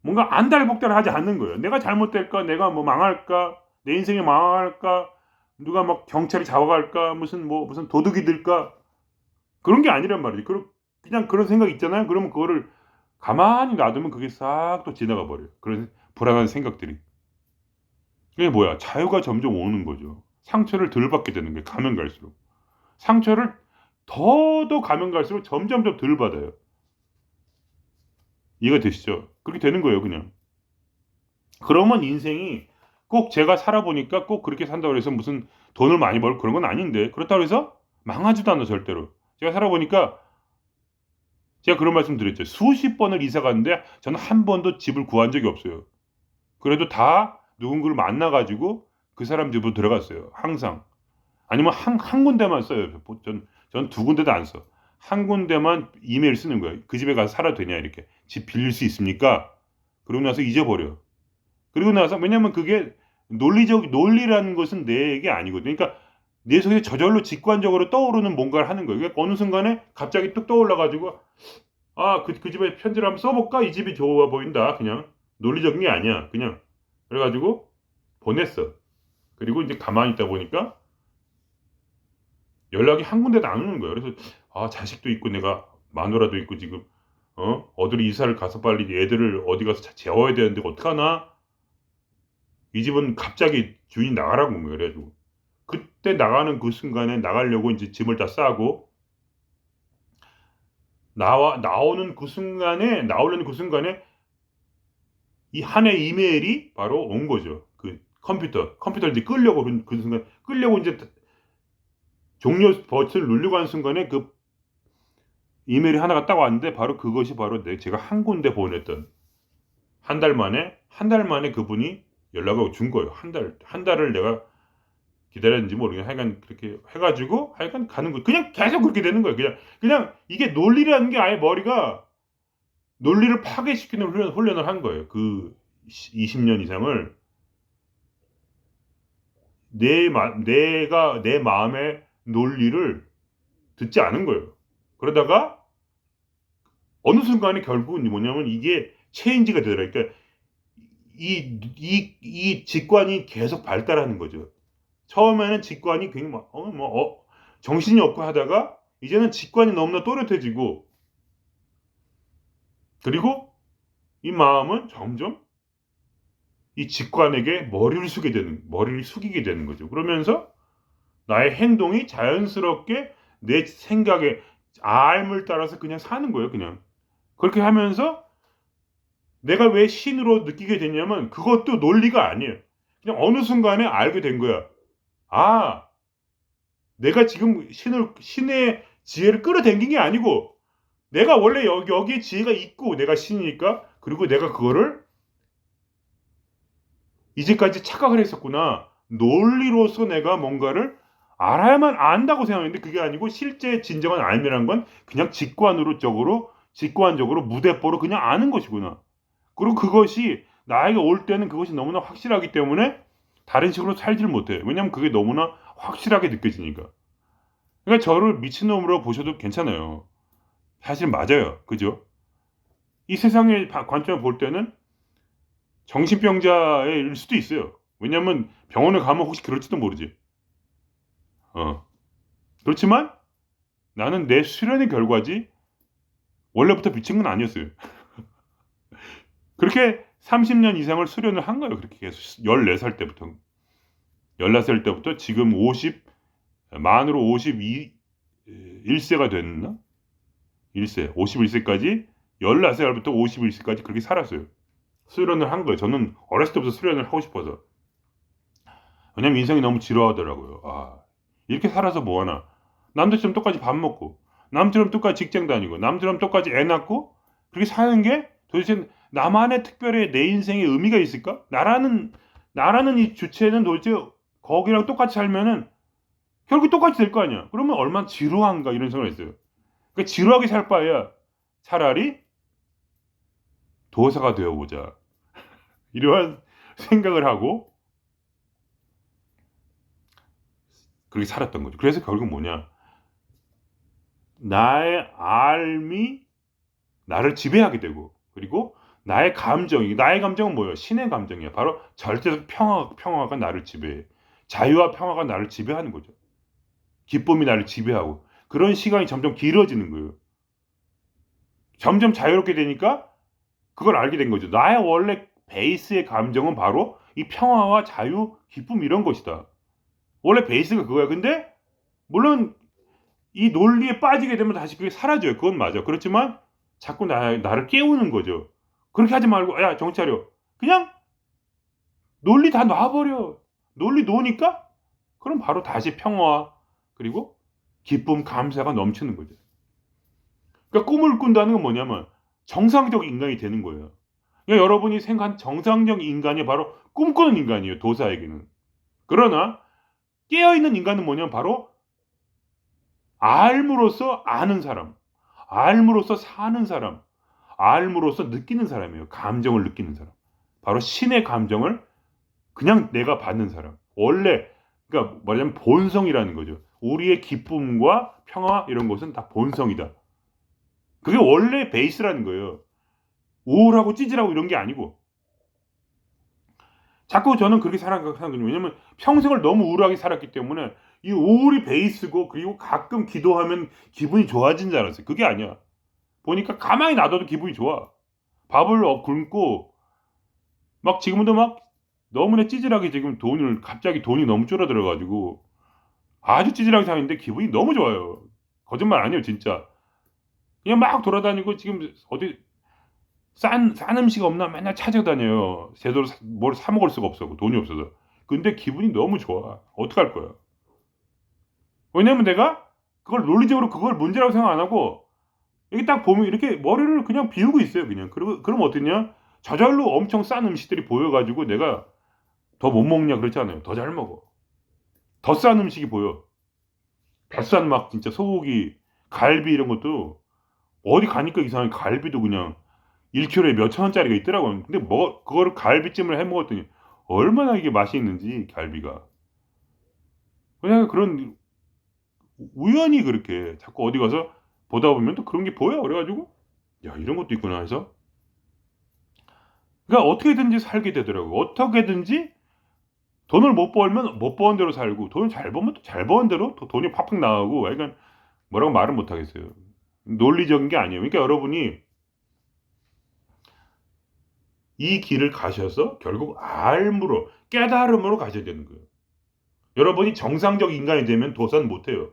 뭔가 안달복달을 하지 않는 거예요. 내가 잘못될까? 내가 뭐 망할까? 내 인생이 망할까? 누가 막 경찰이 잡아갈까? 무슨 도둑이 들까? 그런 게 아니란 말이지. 그냥 그런 생각 있잖아요. 그러면 그거를 가만히 놔두면 그게 싹 또 지나가 버려요. 그런 불안한 생각들이. 그게 뭐야? 자유가 점점 오는 거죠. 상처를 덜 받게 되는 거예요. 가면 갈수록. 상처를 더더 가면 갈수록 점점점 덜 받아요. 이해가 되시죠? 그렇게 되는 거예요, 그냥. 그러면 인생이 꼭 제가 살아보니까 꼭 그렇게 산다고 해서 무슨 돈을 많이 벌고 그런 건 아닌데 그렇다고 해서 망하지도 않아 절대로. 제가 살아보니까 제가 그런 말씀 드렸죠. 수십 번을 이사 갔는데 저는 한 번도 집을 구한 적이 없어요. 그래도 다 누군가를 만나가지고 그 사람 집으로 들어갔어요. 항상. 아니면 한 군데만 써요. 전 두 군데도 안 써. 한 군데만 이메일 쓰는 거예요. 그 집에 가서 살아도 되냐 이렇게. 집 빌릴 수 있습니까? 그러고 나서 잊어버려. 그리고 나서 왜냐면 그게 논리라는 것은 내게 아니거든요. 그러니까 내 속에 저절로 직관적으로 떠오르는 뭔가를 하는 거예요. 그러니까 어느 순간에 갑자기 뚝 떠올라가지고 그 집에 편지를 한번 써볼까? 이 집이 좋아 보인다. 그냥 논리적인 게 아니야. 그냥 그래가지고 보냈어. 그리고 이제 가만히 있다 보니까 연락이 한 군데도 안 오는 거예요. 그래서 자식도 있고 내가 마누라도 있고 지금 어디로 이사를 가서 빨리 애들을 어디 가서 재워야 되는데 어떡하나? 이 집은 갑자기 주인이 나가라고 온 거예요. 그래가지고 그때 나가는 그 순간에 나가려고 이제 짐을 다 싸고 나오려는 그 순간에 이 한의 이메일이 바로 온 거죠. 그 컴퓨터를 이제 끌려고 그 순간 끌려고 이제 종료 버튼을 누르고 하는 순간에 그 이메일이 하나가 딱 왔는데 바로 그것이 바로 제가 한 군데 보냈던 한 달 만에 그분이 연락을 준 거예요. 한 달을 내가 기다렸는지 모르겠는데 하여간 그렇게 해가지고 하여간 가는 거 그냥 계속 그렇게 되는 거예요. 그냥 이게 논리라는 게 아예 머리가 논리를 파괴시키는 훈련을 한 거예요. 그 20년 이상을 내가 내 마음의 논리를 듣지 않은 거예요. 그러다가 어느 순간에 결국은 뭐냐면 이게 체인지가 되더라. 그러니까 이 직관이 계속 발달하는 거죠. 처음에는 직관이 굉장히 정신이 없고 하다가 이제는 직관이 너무나 또렷해지고 그리고 이 마음은 점점 이 직관에게 머리를 숙이게 되는 거죠. 그러면서 나의 행동이 자연스럽게 내 생각의 알을 따라서 그냥 사는 거예요. 그냥 그렇게 하면서 내가 왜 신으로 느끼게 됐냐면 그것도 논리가 아니에요. 그냥 어느 순간에 알게 된 거야. 아, 내가 지금 신의 지혜를 끌어당긴 게 아니고 내가 원래 여기에 지혜가 있고 내가 신이니까 그리고 내가 그거를 이제까지 착각을 했었구나. 논리로서 내가 뭔가를 알아야만 안다고 생각했는데 그게 아니고 실제 진정한 알미란 건 그냥 직관적으로 무대뽀로 그냥 아는 것이구나. 그리고 그것이 나에게 올 때는 그것이 너무나 확실하기 때문에 다른 식으로 살질 못해. 왜냐면 그게 너무나 확실하게 느껴지니까. 그러니까 저를 미친놈으로 보셔도 괜찮아요. 사실 맞아요. 그죠? 이 세상의 관점을 볼 때는 정신병자일 수도 있어요. 왜냐면 병원에 가면 혹시 그럴지도 모르지. 그렇지만 나는 내 수련의 결과지 원래부터 미친 건 아니었어요. 그렇게 30년 이상을 수련을 한 거예요. 그렇게 계속 14살 때부터. 14살 때부터 지금 만으로 51세가 됐나? 1세, 51세까지 14살부터 51세까지 그렇게 살았어요. 수련을 한 거예요. 저는 어렸을 때부터 수련을 하고 싶어서. 왜냐면 인생이 너무 지루하더라고요. 이렇게 살아서 뭐하나. 남들처럼 똑같이 밥 먹고, 남처럼 똑같이 직장 다니고, 남처럼 똑같이 애 낳고, 그렇게 사는 게 도대체 나만의 특별히 내 인생에 의미가 있을까? 나라는 이 주체는 도대체 거기랑 똑같이 살면은 결국 똑같이 될 거 아니야. 그러면 얼마나 지루한가 이런 생각을 했어요. 그러니까 지루하게 살 바에야 차라리 도사가 되어보자. 이러한 생각을 하고 그렇게 살았던 거죠. 그래서 결국 뭐냐. 나의 삶이 나를 지배하게 되고 그리고 나의 감정은 뭐예요? 신의 감정이야. 바로 절대적 평화가 나를 지배해. 자유와 평화가 나를 지배하는 거죠. 기쁨이 나를 지배하고 그런 시간이 점점 길어지는 거예요. 점점 자유롭게 되니까 그걸 알게 된 거죠. 나의 원래 베이스의 감정은 바로 이 평화와 자유, 기쁨 이런 것이다. 원래 베이스가 그거야. 근데 물론 이 논리에 빠지게 되면 다시 그게 사라져요. 그건 맞아. 그렇지만 자꾸 나를 깨우는 거죠. 그렇게 하지 말고 야 정신 차려. 그냥 논리 다 놔버려. 논리 놓으니까 그럼 바로 다시 평화 그리고 기쁨, 감사가 넘치는 거죠. 그러니까 꿈을 꾼다는 건 뭐냐면 정상적 인간이 되는 거예요. 그러니까 여러분이 생각한 정상적 인간이 바로 꿈꾸는 인간이에요. 도사에게는. 그러나 깨어있는 인간은 뭐냐면 바로 알므로써 아는 사람, 알므로써 사는 사람, 알므로써 느끼는 사람이에요. 감정을 느끼는 사람. 바로 신의 감정을 그냥 내가 받는 사람. 원래 그러니까 말하자면 본성이라는 거죠. 우리의 기쁨과 평화 이런 것은 다 본성이다. 그게 원래 베이스라는 거예요. 우울하고 찌질하고 이런 게 아니고. 자꾸 저는 그렇게 살아가는 거죠. 왜냐면 평생을 너무 우울하게 살았기 때문에 이 우울이 베이스고 그리고 가끔 기도하면 기분이 좋아진 줄 알았어요. 그게 아니야. 보니까 가만히 놔둬도 기분이 좋아. 밥을 굶고 막 지금도 막 너무나 찌질하게 지금 갑자기 돈이 너무 줄어들어가지고 아주 찌질하게 사는데 기분이 너무 좋아요. 거짓말 아니에요, 진짜. 그냥 막 돌아다니고 지금 어디 싼 음식 없나 맨날 찾아다녀요. 제대로 뭘 사 먹을 수가 없어. 돈이 없어서. 근데 기분이 너무 좋아. 어떡할 거야. 왜냐면 내가 그걸 논리적으로 그걸 문제라고 생각 안 하고 이게 딱 보면 이렇게 머리를 그냥 비우고 있어요. 그냥. 그리고 그러면 어떠냐? 저절로 엄청 싼 음식들이 보여 가지고 내가 더 못 먹냐 그렇지 않아요. 더 잘 먹어. 더 싼 음식이 보여. 비싼 막 진짜 소고기, 갈비 이런 것도 어디 가니까 이상하게 갈비도 그냥 1kg에 몇천 원짜리가 있더라고요. 근데 뭐 그거를 갈비찜을 해 먹었더니 얼마나 이게 맛이 있는지 갈비가. 그냥 그런 우연히 그렇게 자꾸 어디 가서 보다 보면 또 그런 게 보여. 그래 가지고 '야 이런 것도 있구나.' 해서 그러니까 어떻게든지 살게 되더라고요. 어떻게든지 돈을 못 벌면 못 버는 대로 살고 돈을 잘 벌면 또 잘 버는 대로 또 돈이 팍팍 나가고 하여간 뭐라고 말은 못 하겠어요. 논리적인 게 아니에요. 그러니까 여러분이 이 길을 가셔서 결국 알므로 깨달음으로 가셔야 되는 거예요. 여러분이 정상적 인간이 되면 도산 못 해요.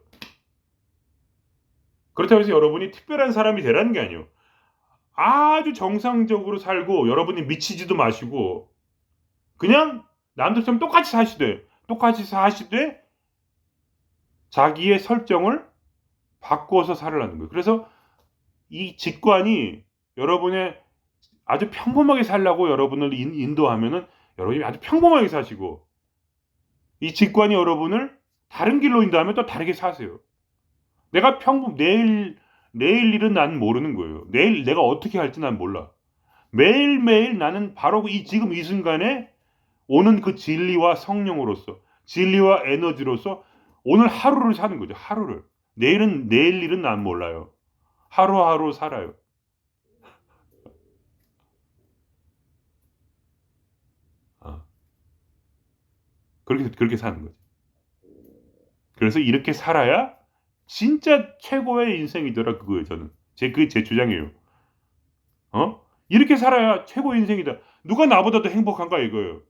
그렇다고 해서 여러분이 특별한 사람이 되라는 게 아니에요. 아주 정상적으로 살고 여러분이 미치지도 마시고 그냥 남들처럼 똑같이 사시되 자기의 설정을 바꿔서 살으라는 거예요. 그래서 이 직관이 여러분의 아주 평범하게 살라고 여러분을 인도하면은 여러분이 아주 평범하게 사시고 이 직관이 여러분을 다른 길로 인도하면 또 다르게 사세요. 내가 내일 일은 난 모르는 거예요. 내일 내가 어떻게 할지 난 몰라. 매일매일 나는 바로 지금 이 순간에 오는 그 진리와 성령으로서 진리와 에너지로서 오늘 하루를 사는 거죠. 하루를. 내일 일은 난 몰라요. 하루하루 살아요. 어. 그렇게 사는 거죠. 그래서 이렇게 살아야 진짜 최고의 인생이더라 그거예요 저는. 그게 제 주장이에요. 어? 이렇게 살아야 최고의 인생이다. 누가 나보다 더 행복한가 이거예요.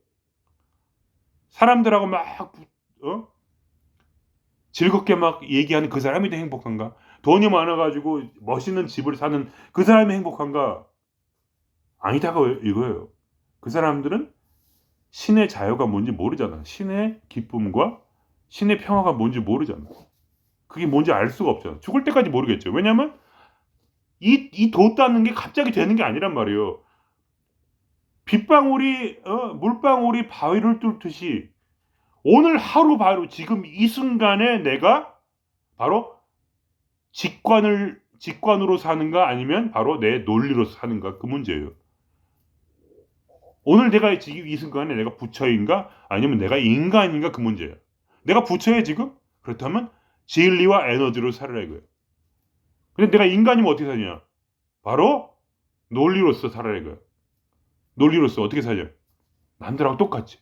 사람들하고 막 어? 즐겁게 막 얘기하는 그 사람이 더 행복한가? 돈이 많아 가지고 멋있는 집을 사는 그 사람이 행복한가? 아니다가 이거예요. 그 사람들은 신의 자유가 뭔지 모르잖아. 신의 기쁨과 신의 평화가 뭔지 모르잖아. 그게 뭔지 알 수가 없잖아. 죽을 때까지 모르겠죠. 왜냐면 이 돛다는 게 갑자기 되는 게 아니란 말이에요. 빗방울이 물방울이 바위를 뚫듯이 오늘 하루 바로 지금 이 순간에 내가 바로 직관으로 사는가 아니면 바로 내 논리로 사는가 그 문제예요. 오늘 내가 지금 이 순간에 내가 부처인가 아니면 내가 인간인가 그 문제예요. 내가 부처예요 지금? 그렇다면 진리와 에너지로 살아라 이거예요. 근데 내가 인간이면 어떻게 사냐? 바로 논리로서 살아라 이거예요. 논리로서 어떻게 사냐? 남들하고 똑같이.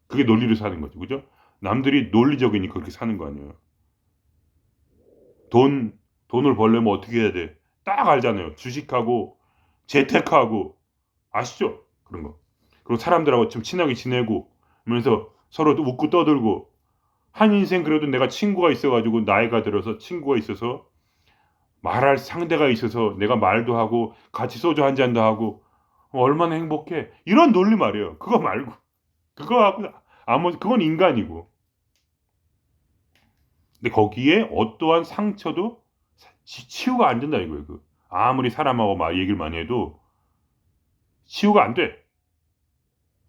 그게 논리로 사는 거죠. 그죠? 남들이 논리적이니까 그렇게 사는 거 아니에요. 돈을 벌려면 어떻게 해야 돼? 딱 알잖아요. 주식하고 재테크하고 아시죠? 그런 거. 그리고 사람들하고 좀 친하게 지내고 그러면서 서로 웃고 떠들고 한 인생 그래도 내가 친구가 있어 가지고 나이가 들어서 친구가 있어서 말할 상대가 있어서 내가 말도 하고 같이 소주 한 잔도 하고 얼마나 행복해. 이런 논리 말이에요. 그거 말고. 그거 갖고 그건 인간이고. 근데 거기에 어떠한 상처도 치유가 안 된다 이거예요. 아무리 사람하고 막 얘기를 많이 해도 치유가 안 돼.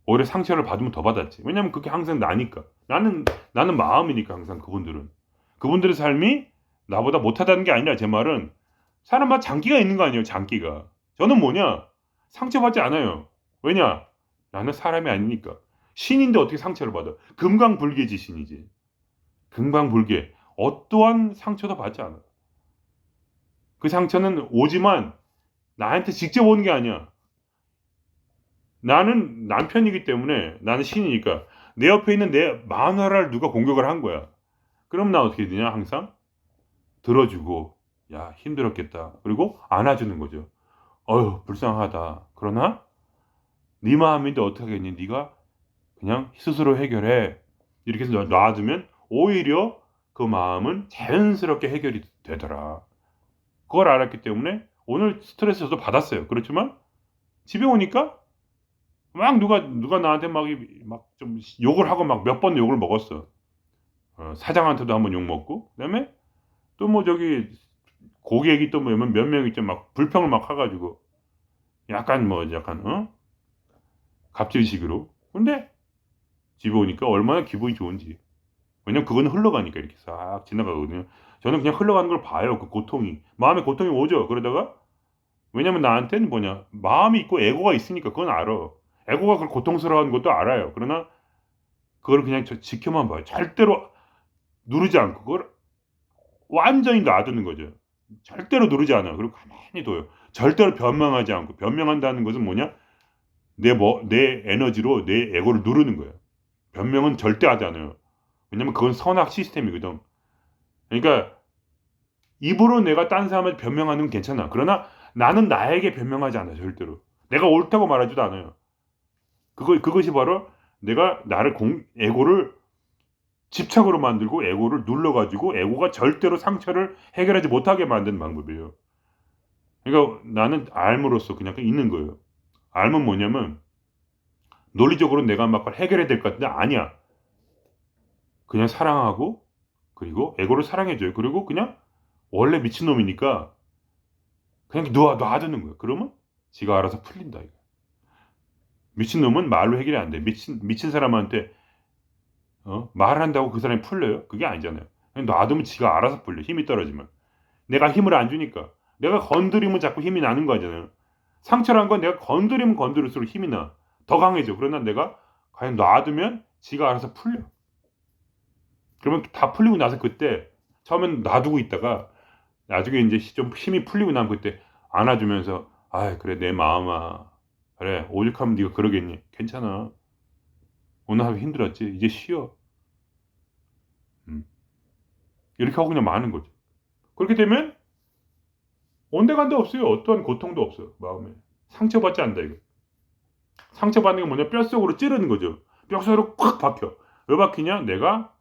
오히려 상처를 받으면 더 받았지. 왜냐면 그게 항상 나니까. 나는 마음이니까 항상 그분들은. 그분들의 삶이 나보다 못하다는 게 아니라 제 말은 사람마다 장기가 있는 거 아니에요. 장기가. 저는 뭐냐? 상처받지 않아요. 왜냐? 나는 사람이 아니니까. 신인데 어떻게 상처를 받아? 금강불개지 신이지. 금강불개. 어떠한 상처도 받지 않아. 그 상처는 오지만 나한테 직접 오는 게 아니야. 나는 남편이기 때문에 나는 신이니까 내 옆에 있는 내 마누라를 누가 공격을 한 거야. 그럼 나 어떻게 되냐? 항상 들어주고 야 힘들었겠다. 그리고 안아주는 거죠. 어휴 불쌍하다. 그러나 네 마음인데 어떡하겠니? 네가 그냥 스스로 해결해. 이렇게 해서 놔두면 오히려 그 마음은 자연스럽게 해결이 되더라. 그걸 알았기 때문에 오늘 스트레스 저도 받았어요. 그렇지만 집에 오니까 막 누가 나한테 막 좀 욕을 하고 막 몇 번 욕을 먹었어. 사장한테도 한번 욕 먹고, 그다음에 또 뭐 저기 고객이 또 뭐 몇 명 있죠. 막 불평을 막 해가지고 약간 뭐 약간 갑질식으로. 근데 집에 오니까 얼마나 기분이 좋은지. 왜냐면 그거는 흘러가니까 이렇게 싹 지나가거든요. 저는 그냥 흘러가는 걸 봐요. 그 고통이. 마음에 고통이 오죠. 그러다가 왜냐면 나한테는 뭐냐. 마음이 있고 에고가 있으니까 그건 알아. 에고가 그걸 고통스러워하는 것도 알아요. 그러나 그걸 그냥 지켜만 봐요. 절대로 누르지 않고 그걸 완전히 놔두는 거죠. 절대로 누르지 않아요. 그리고 가만히 둬요. 절대로 변명하지 않고. 변명한다는 것은 뭐냐? 내 에너지로 내 에고를 누르는 거예요. 변명은 절대 하지 않아요. 왜냐면 그건 선악 시스템이거든. 그러니까 입으로 내가 딴 사람한테 변명하는 건 괜찮아. 그러나 나는 나에게 변명하지 않아. 절대로. 내가 옳다고 말하지도 않아요. 그것이 바로 내가 에고를 집착으로 만들고 에고를 눌러가지고 에고가 절대로 상처를 해결하지 못하게 만드는 방법이에요. 그러니까 나는 알므로써 그냥 있는 거예요. 알면 뭐냐면 논리적으로 내가 막 해결해야 될 것 같은데 아니야. 그냥 사랑하고 그리고 에고를 사랑해줘요. 그리고 그냥 원래 미친놈이니까 그냥 놔두는 거예요. 그러면 지가 알아서 풀린다. 이거. 미친놈은 말로 해결이 안 돼. 미친 사람한테 말한다고 그 사람이 풀려요? 그게 아니잖아요. 그냥 놔두면 지가 알아서 풀려. 힘이 떨어지면. 내가 힘을 안 주니까. 내가 건드리면 자꾸 힘이 나는 거잖아요. 상처란 건 내가 건드리면 건드릴수록 힘이 나. 더 강해져. 그러나 내가 과연 놔두면 지가 알아서 풀려. 그러면 다 풀리고 나서 그때 처음엔 놔두고 있다가 나중에 이제 좀 힘이 풀리고 나면 그때 안아주면서 아 그래 내 마음아 그래 오죽하면 네가 그러겠니 괜찮아 오늘 하루 힘들었지 이제 쉬어 이렇게 하고 그냥 마는 거죠. 그렇게 되면 온데간데 없어요. 어떠한 고통도 없어요. 마음에 상처받지 않는다 이거. 상처받는 게 뭐냐 뼛속으로 찌르는 거죠. 뼛속으로 콱 박혀. 왜 박히냐 내가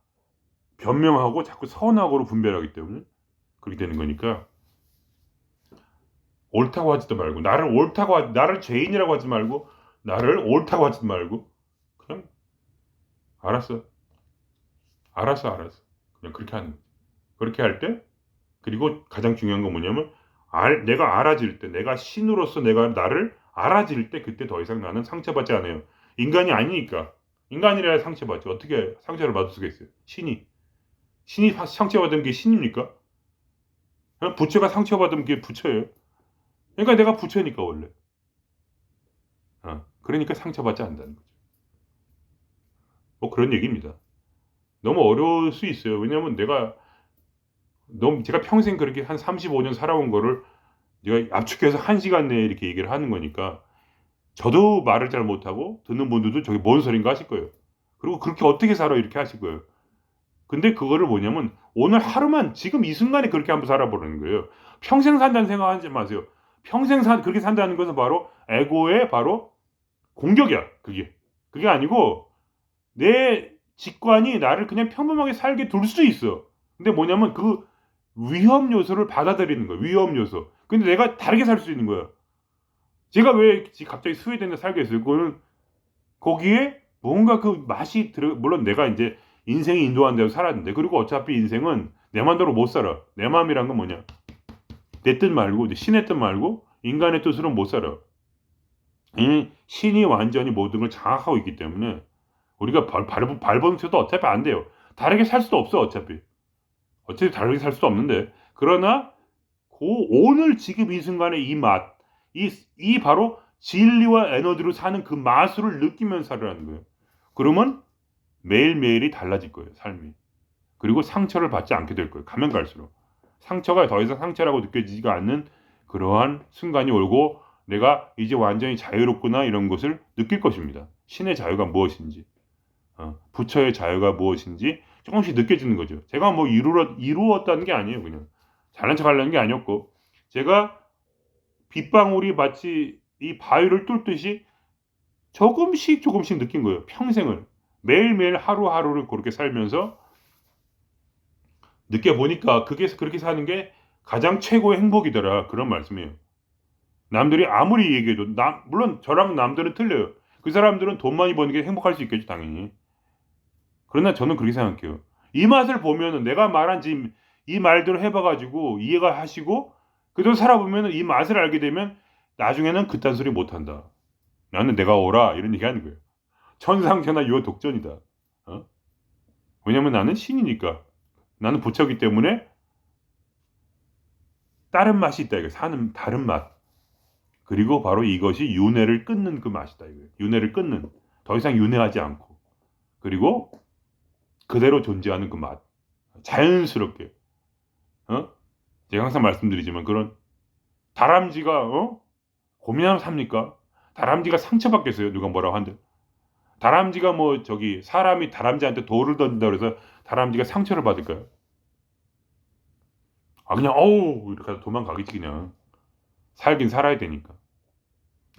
변명하고 자꾸 선악으로 분별하기 때문에 그렇게 되는 거니까 옳다고 하지도 말고 나를 죄인이라고 하지 말고 나를 옳다고 하지 말고 그냥 알았어 알았어 그냥 그렇게 하는 거지. 그렇게 할 때 그리고 가장 중요한 건 뭐냐면 내가 알아질 때 내가 신으로서 내가 나를 알아질 때 그때 더 이상 나는 상처받지 않아요. 인간이 아니니까 인간이라야 상처받지 어떻게 상처를 받을 수가 있어요. 신이 상처받은 게 신입니까? 부처가 상처받은 게 부처예요. 그러니까 내가 부처니까 원래 그러니까 상처받지 않는다는 거죠. 뭐 그런 얘기입니다. 너무 어려울 수 있어요. 왜냐하면 제가 평생 그렇게 한 35년 살아온 거를 제가 압축해서 1시간 내에 이렇게 얘기를 하는 거니까 저도 말을 잘 못하고 듣는 분들도 저게 뭔 소린가 하실 거예요. 그리고 그렇게 어떻게 살아 이렇게 하실 거예요. 근데 그거를 뭐냐면 오늘 하루만 지금 이 순간에 그렇게 한번 살아보는 거예요. 평생 산다는 생각하지 마세요. 그렇게 산다는 것은 바로 에고의 바로 공격이야. 그게 아니고 내 직관이 나를 그냥 평범하게 살게 둘 수 있어. 근데 뭐냐면 그 위험 요소를 받아들이는 거야. 위험 요소. 근데 내가 다르게 살 수 있는 거야. 제가 왜 갑자기 스웨덴에 살겠어요? 그거는 거기에 뭔가 그 맛이 물론 내가 이제 인생이 인도한 대로 살았는데 그리고 어차피 인생은 내 마음대로 못 살아. 내 마음이란 건 뭐냐? 내 뜻 말고 신의 뜻 말고 인간의 뜻으로 못 살아. 신이 완전히 모든 걸 장악하고 있기 때문에 우리가 발버둥쳐도 어차피 안 돼요. 다르게 살 수도 없어 어차피 다르게 살 수도 없는데 그러나 오늘 지금 이 순간에 이 맛, 이 바로 진리와 에너지로 사는 그 마술을 느끼면서 살으라는 거예요. 그러면 매일매일이 달라질 거예요, 삶이. 그리고 상처를 받지 않게 될 거예요. 가면 갈수록. 상처가 더 이상 상처라고 느껴지지가 않는 그러한 순간이 오고 내가 이제 완전히 자유롭구나 이런 것을 느낄 것입니다. 신의 자유가 무엇인지, 부처의 자유가 무엇인지 조금씩 느껴지는 거죠. 제가 뭐 이루었다는 게 아니에요. 그냥 잘난 척 하려는 게 아니었고 제가 빗방울이 마치 이 바위를 뚫듯이 조금씩 느낀 거예요. 평생을. 매일매일 하루하루를 그렇게 살면서 느껴보니까 그렇게 사는 게 가장 최고의 행복이더라. 그런 말씀이에요. 남들이 아무리 얘기해도 물론 저랑 남들은 틀려요. 그 사람들은 돈 많이 버는 게 행복할 수 있겠죠, 당연히. 그러나 저는 그렇게 생각해요. 이 맛을 보면은 내가 말한 지금 이 말대로 해봐 가지고 이해가 하시고 그대로 살아보면은 이 맛을 알게 되면 나중에는 그딴 소리 못 한다. 나는 내가 오라 이런 얘기 하는 거예요. 천상천하 유효독전이다. 어? 왜냐면 나는 신이니까. 나는 부처기 때문에 다른 맛이 있다. 이거 사는 다른 맛. 그리고 바로 이것이 윤회를 끊는 그 맛이다. 이거. 윤회를 끊는. 더 이상 윤회하지 않고. 그리고 그대로 존재하는 그 맛. 자연스럽게. 어? 제가 항상 말씀드리지만 그런 다람쥐가 고민하면 삽니까? 다람쥐가 상처받겠어요. 누가 뭐라고 한들. 다람쥐가 뭐 저기 사람이 다람쥐한테 돌을 던진다 그래서 다람쥐가 상처를 받을까요? 아 그냥 어우 이렇게 해서 도망가겠지 그냥. 살긴 살아야 되니까.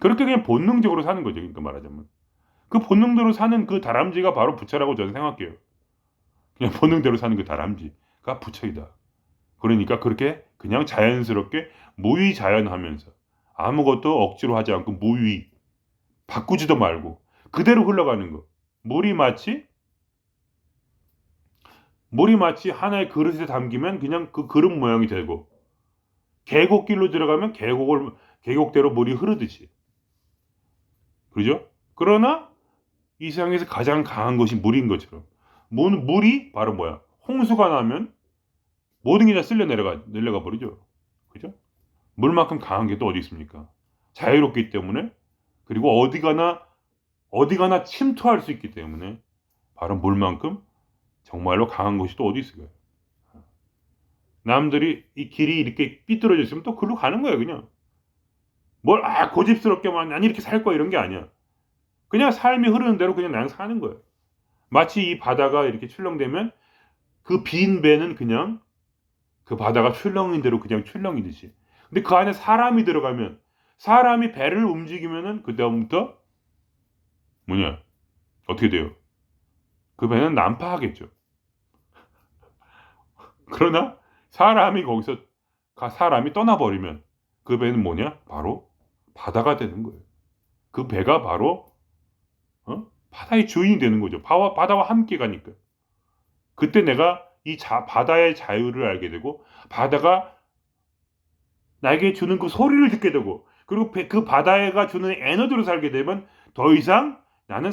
그렇게 그냥 본능적으로 사는 거죠. 그러니까 말하자면. 그 본능대로 사는 그 다람쥐가 바로 부처라고 저는 생각해요. 그냥 본능대로 사는 그 다람쥐가 부처이다. 그러니까 그렇게 그냥 자연스럽게 무위자연하면서 아무것도 억지로 하지 않고 무위 바꾸지도 말고 그대로 흘러가는 거. 물이 마치 물이 마치 하나의 그릇에 담기면 그냥 그 그릇 모양이 되고 계곡길로 들어가면 계곡대로 물이 흐르듯이. 그죠? 그러나 이 세상에서 가장 강한 것이 물인 것처럼. 물이 바로 뭐야? 홍수가 나면 모든 게 다 쓸려 내려가 버리죠. 그죠? 물만큼 강한 게 또 어디 있습니까? 자유롭기 때문에 그리고 어디 가나 침투할 수 있기 때문에 바로 물만큼 정말로 강한 것이 또 어디 있을까요? 남들이 이 길이 이렇게 삐뚤어져 있으면 또 글로 가는 거예요, 그냥. 고집스럽게만 난 이렇게 살 거야 이런 게 아니야. 그냥 삶이 흐르는 대로 그냥 나는 사는 거예요. 마치 이 바다가 이렇게 출렁대면 그 빈 배는 그냥 그 바다가 출렁인 대로 그냥 출렁이듯이. 근데 그 안에 사람이 들어가면 사람이 배를 움직이면은 그다음부터 뭐냐? 어떻게 돼요? 그 배는 난파하겠죠. 그러나 사람이 떠나버리면 그 배는 뭐냐? 바로 바다가 되는 거예요. 그 배가 바로 바다의 주인이 되는 거죠. 바다와 함께 가니까. 그때 내가 바다의 자유를 알게 되고 바다가 나에게 주는 그 소리를 듣게 되고 그리고 그 바다가 주는 에너지로 살게 되면 더 이상 나는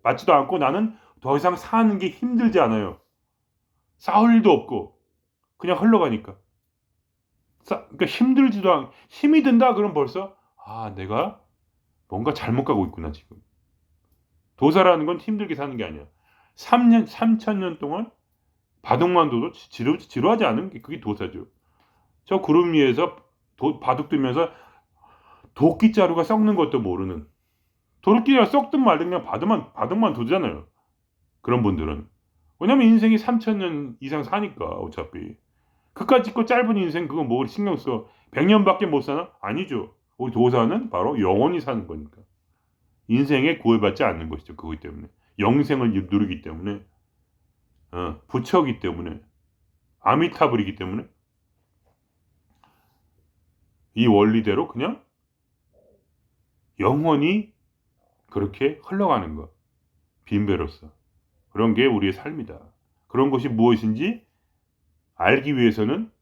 받지도 않고 나는 더 이상 사는 게 힘들지 않아요. 싸울 일도 없고 그냥 흘러가니까. 그러니까 힘이 든다 그럼 벌써 내가 뭔가 잘못 가고 있구나 지금. 도사라는 건 힘들게 사는 게 아니야. 3천 년 동안 바둑만 둬도 지루하지 않은 게 그게 도사죠. 저 구름 위에서 바둑 두면서 도끼자루가 썩는 것도 모르는 도끼가 썩든 말든 그냥 바둑만 두잖아요. 그런 분들은. 왜냐면 인생이 3천 년 이상 사니까 어차피. 그까짓 짓고 짧은 인생 그거 뭐 신경 써. 100년밖에 못 사나? 아니죠. 우리 도사는 바로 영원히 사는 거니까. 인생에 구애받지 않는 것이죠. 그것 때문에. 영생을 누리기 때문에. 부처이기 때문에. 아미타불이기 때문에. 이 원리대로 그냥 영원히 그렇게 흘러가는 것. 빈배로서. 그런 게 우리의 삶이다. 그런 것이 무엇인지 알기 위해서는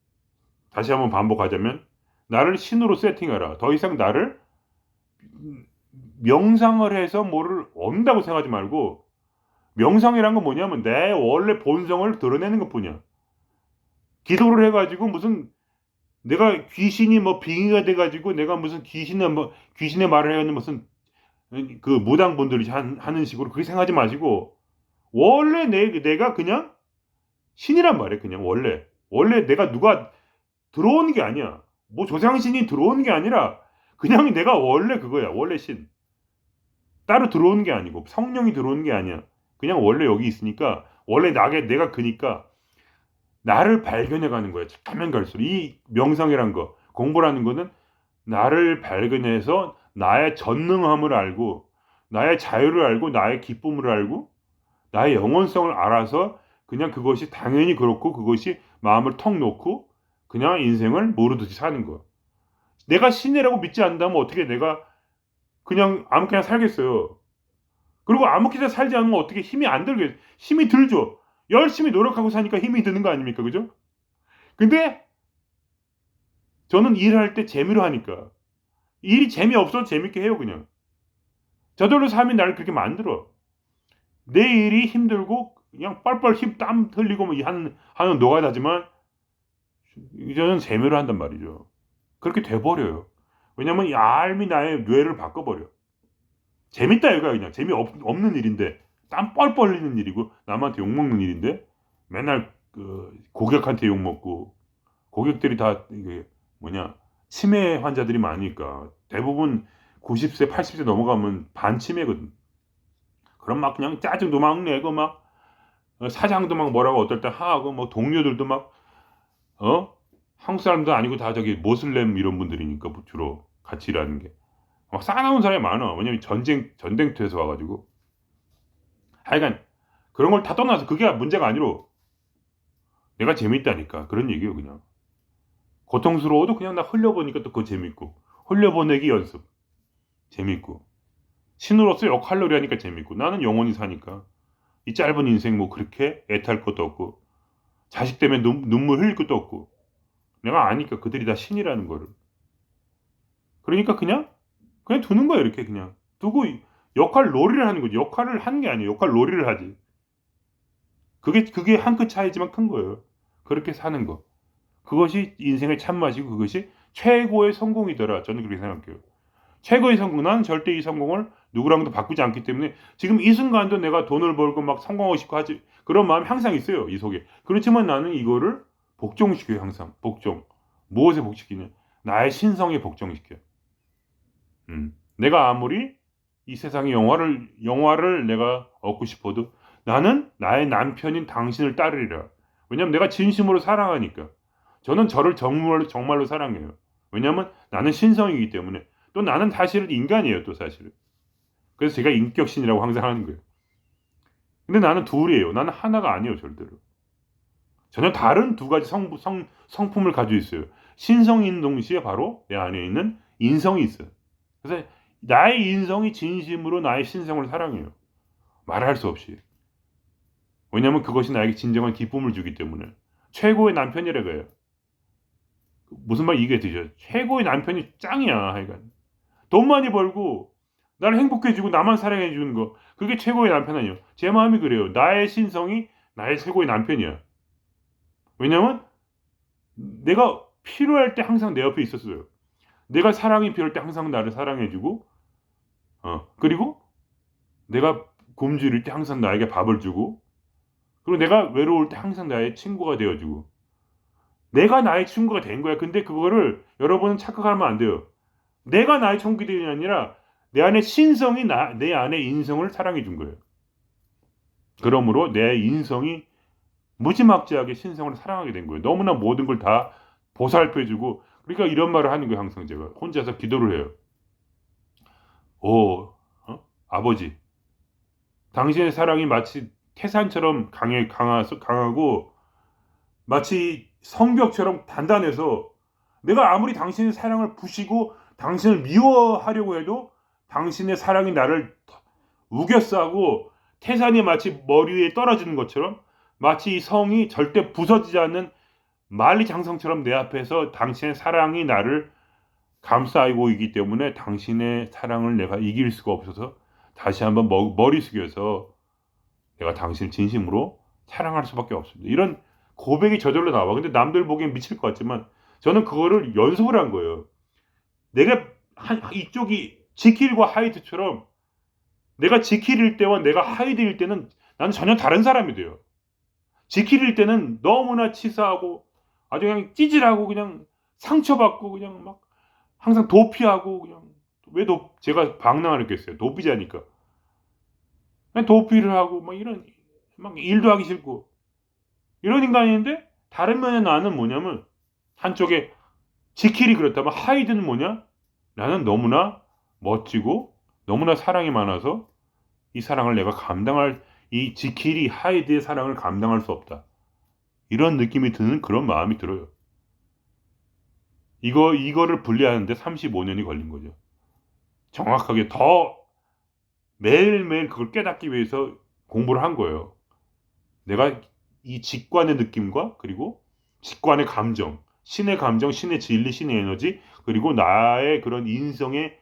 다시 한번 반복하자면 나를 신으로 세팅하라. 더 이상 나를 명상을 해서 뭐를 얻는다고 생각하지 말고 명상이란 건 뭐냐면 내 원래 본성을 드러내는 것뿐이야. 기도를 해가지고 무슨 내가 귀신이 뭐 빙의가 돼가지고 내가 무슨 귀신의 말을 해야 하는 무슨 그 무당분들이 하는 식으로 그렇게 생각하지 마시고 원래 내가 그냥 신이란 말이에요. 그냥 원래 내가 누가 들어오는 게 아니야. 뭐 조상신이 들어오는 게 아니라 그냥 내가 원래 그거야. 원래 신. 따로 들어오는 게 아니고 성령이 들어오는 게 아니야. 그냥 원래 여기 있으니까 원래 내가 그니까 나를 발견해 가는 거야. 가면 갈수록 이 명상이란 거 공부라는 거는 나를 발견해서 나의 전능함을 알고 나의 자유를 알고 나의 기쁨을 알고 나의 영원성을 알아서 그냥 그것이 당연히 그렇고 그것이 마음을 턱 놓고 그냥 인생을 모르듯이 사는 거. 내가 신이라고 믿지 않는다면 어떻게 내가 그냥 아무렇게나 살겠어요. 그리고 아무렇게나 살지 않으면 어떻게 힘이 안 들겠어요. 힘이 들죠. 열심히 노력하고 사니까 힘이 드는 거 아닙니까? 그죠? 근데 저는 일을 할 때 재미로 하니까. 일이 재미없어도 재밌게 해요, 그냥. 저절로 삶이 나를 그렇게 만들어. 내 일이 힘들고 그냥 뻘뻘 땀 흘리고 뭐 하는 노가다지만 저는 재미로 한단 말이죠. 그렇게 돼버려요. 왜냐면 얄미 나의 뇌를 바꿔버려. 재밌다 이거야 그냥. 재미없는 일인데 땀 뻘뻘 흘리는 일이고 남한테 욕먹는 일인데 맨날 그 고객한테 욕먹고 고객들이 다 이게 뭐냐 치매 환자들이 많으니까 대부분 90세 80세 넘어가면 반치매거든. 그럼 막 그냥 짜증도 막 내고 막 사장도 막 뭐라고 어떨 때 하고 뭐 동료들도 막 한국 사람도 아니고 다 저기 모슬렘 이런 분들이니까 주로 같이 일하는 게 막 싸나운 사람이 많아. 왜냐면 전쟁터에서 와가지고 하여간 그런 걸 다 떠나서 그게 문제가 아니로 내가 재밌다니까 그런 얘기예요. 그냥 고통스러워도 그냥 나 흘려보니까 또 그거 재밌고 흘려보내기 연습 재밌고 신으로서 역할놀이 하니까 재밌고 나는 영원히 사니까 이 짧은 인생 뭐 그렇게 애탈 것도 없고 자식 때문에 눈물 흘릴 것도 없고 내가 아니까 그들이 다 신이라는 거를. 그러니까 그냥 두는 거야 이렇게 그냥 두고 역할 놀이를 하는 거지. 역할을 하는 게 아니에요. 역할 놀이를 하지. 그게 한 끗 차이지만 큰 거예요. 그렇게 사는 거. 그것이 인생의 참맛이고 그것이 최고의 성공이더라. 저는 그렇게 생각해요. 최고의 성공. 나는 절대 이 성공을 누구랑도 바꾸지 않기 때문에 지금 이 순간도 내가 돈을 벌고 막 성공하고 싶고 하지 그런 마음이 항상 있어요. 이 속에. 그렇지만 나는 이거를 복종시켜요. 항상. 복종. 무엇에 복시키냐. 나의 신성에 복종시켜. 내가 아무리 이 세상의 영화를 내가 얻고 싶어도 나는 나의 남편인 당신을 따르리라. 왜냐면 내가 진심으로 사랑하니까. 저는 저를 정말로 사랑해요. 왜냐면 나는 신성이기 때문에. 또 나는 사실은 인간이에요. 또 사실은. 그래서 제가 인격신이라고 항상 하는 거예요. 근데 나는 둘이에요. 나는 하나가 아니에요. 절대로. 전혀 다른 두 가지 성품을 가지고 있어요. 신성인 동시에 바로 내 안에 있는 인성이 있어요. 그래서 나의 인성이 진심으로 나의 신성을 사랑해요. 말할 수 없이. 왜냐하면 그것이 나에게 진정한 기쁨을 주기 때문에. 최고의 남편이라고 해요. 무슨 말 이게 되죠? 최고의 남편이 짱이야. 하여간. 돈 많이 벌고 나를 행복해주고 나만 사랑해주는 거. 그게 최고의 남편 아니에요. 제 마음이 그래요. 나의 신성이 나의 최고의 남편이야. 왜냐면 내가 필요할 때 항상 내 옆에 있었어요. 내가 사랑이 필요할 때 항상 나를 사랑해주고 그리고 내가 굶주릴 때 항상 나에게 밥을 주고 그리고 내가 외로울 때 항상 나의 친구가 되어주고 내가 나의 친구가 된 거야. 근데 그거를 여러분은 착각하면 안 돼요. 내가 나의 친구가 되는 게 아니라 내 안에 신성이 내 안에 인성을 사랑해 준 거예요. 그러므로 내 인성이 무지막지하게 신성을 사랑하게 된 거예요. 너무나 모든 걸 다 보살펴주고 그러니까 이런 말을 하는 거예요. 항상 제가 혼자서 기도를 해요. 아버지 당신의 사랑이 마치 태산처럼 강하고 마치 성벽처럼 단단해서 내가 아무리 당신의 사랑을 부시고 당신을 미워하려고 해도 당신의 사랑이 나를 우겨싸고 태산이 마치 머리 위에 떨어지는 것처럼 마치 이 성이 절대 부서지지 않는 만리장성처럼 내 앞에서 당신의 사랑이 나를 감싸고 있기 때문에 당신의 사랑을 내가 이길 수가 없어서 다시 한번 머리 숙여서 내가 당신을 진심으로 사랑할 수밖에 없습니다. 이런 고백이 저절로 나와. 근데 남들 보기엔 미칠 것 같지만 저는 그거를 연습을 한 거예요. 내가 이쪽이 지킬과 하이드처럼 내가 지킬일 때와 내가 하이드일 때는 나는 전혀 다른 사람이 돼요. 지킬일 때는 너무나 치사하고 아주 그냥 찌질하고 그냥 상처받고 그냥 막 항상 도피하고 그냥 제가 방랑을 했겠어요. 도피자니까. 그냥 도피를 하고 막 일도 하기 싫고 이런 인간인데 다른 면에 나는 뭐냐면 한쪽에 지킬이 그렇다면 하이드는 뭐냐? 나는 너무나 멋지고 너무나 사랑이 많아서 이 사랑을 내가 이 지킬이 하이드의 사랑을 감당할 수 없다. 이런 느낌이 드는 그런 마음이 들어요. 이거를 분리하는데 35년이 걸린 거죠. 정확하게 더 매일매일 그걸 깨닫기 위해서 공부를 한 거예요. 내가 이 직관의 느낌과 그리고 직관의 감정, 신의 감정, 신의 진리, 신의 에너지, 그리고 나의 그런 인성의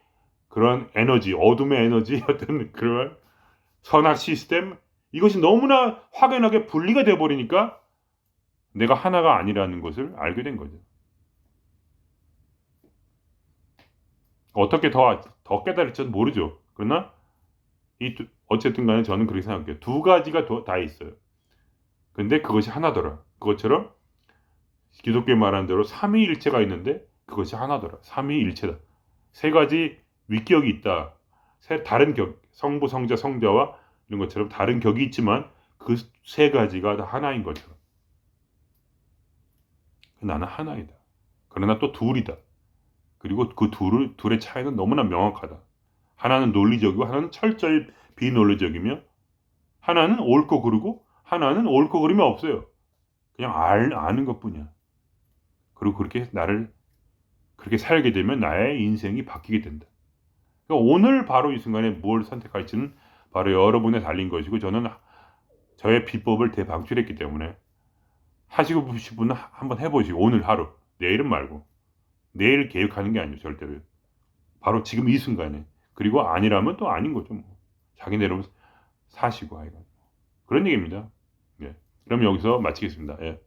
그런 에너지, 어둠의 에너지, 어떤 그런 선악 시스템, 이것이 너무나 확연하게 분리가 돼 버리니까 내가 하나가 아니라는 것을 알게 된 거죠. 어떻게 더 깨달을지는 모르죠. 그러나 어쨌든 간에 저는 그렇게 생각해요. 두 가지가 다 있어요. 근데 그것이 하나더라. 그것처럼 기독교에 말하는 대로 삼위일체가 있는데 그것이 하나더라. 삼위일체다. 세 가지 위격이 있다. 다른 격, 성부, 성자, 성자와 이런 것처럼 다른 격이 있지만 그 세 가지가 다 하나인 것처럼. 나는 하나이다. 그러나 또 둘이다. 그리고 그 둘의 차이는 너무나 명확하다. 하나는 논리적이고 하나는 철저히 비논리적이며 하나는 옳고 그르고 하나는 옳고 그름이 없어요. 그냥 아는 것뿐이야. 그리고 그렇게 살게 되면 나의 인생이 바뀌게 된다. 그러니까 오늘 바로 이 순간에 뭘 선택할지는 바로 여러분에 달린 것이고 저는 저의 비법을 대방출했기 때문에 하시고 싶은 분은 한번 해보시고 오늘 하루 내일은 말고 내일 계획하는 게 아니죠 절대로 바로 지금 이 순간에 그리고 아니라면 또 아닌 거죠 뭐. 자기네로 사시고 하여간 그런 얘기입니다. 예. 그럼 여기서 마치겠습니다. 예.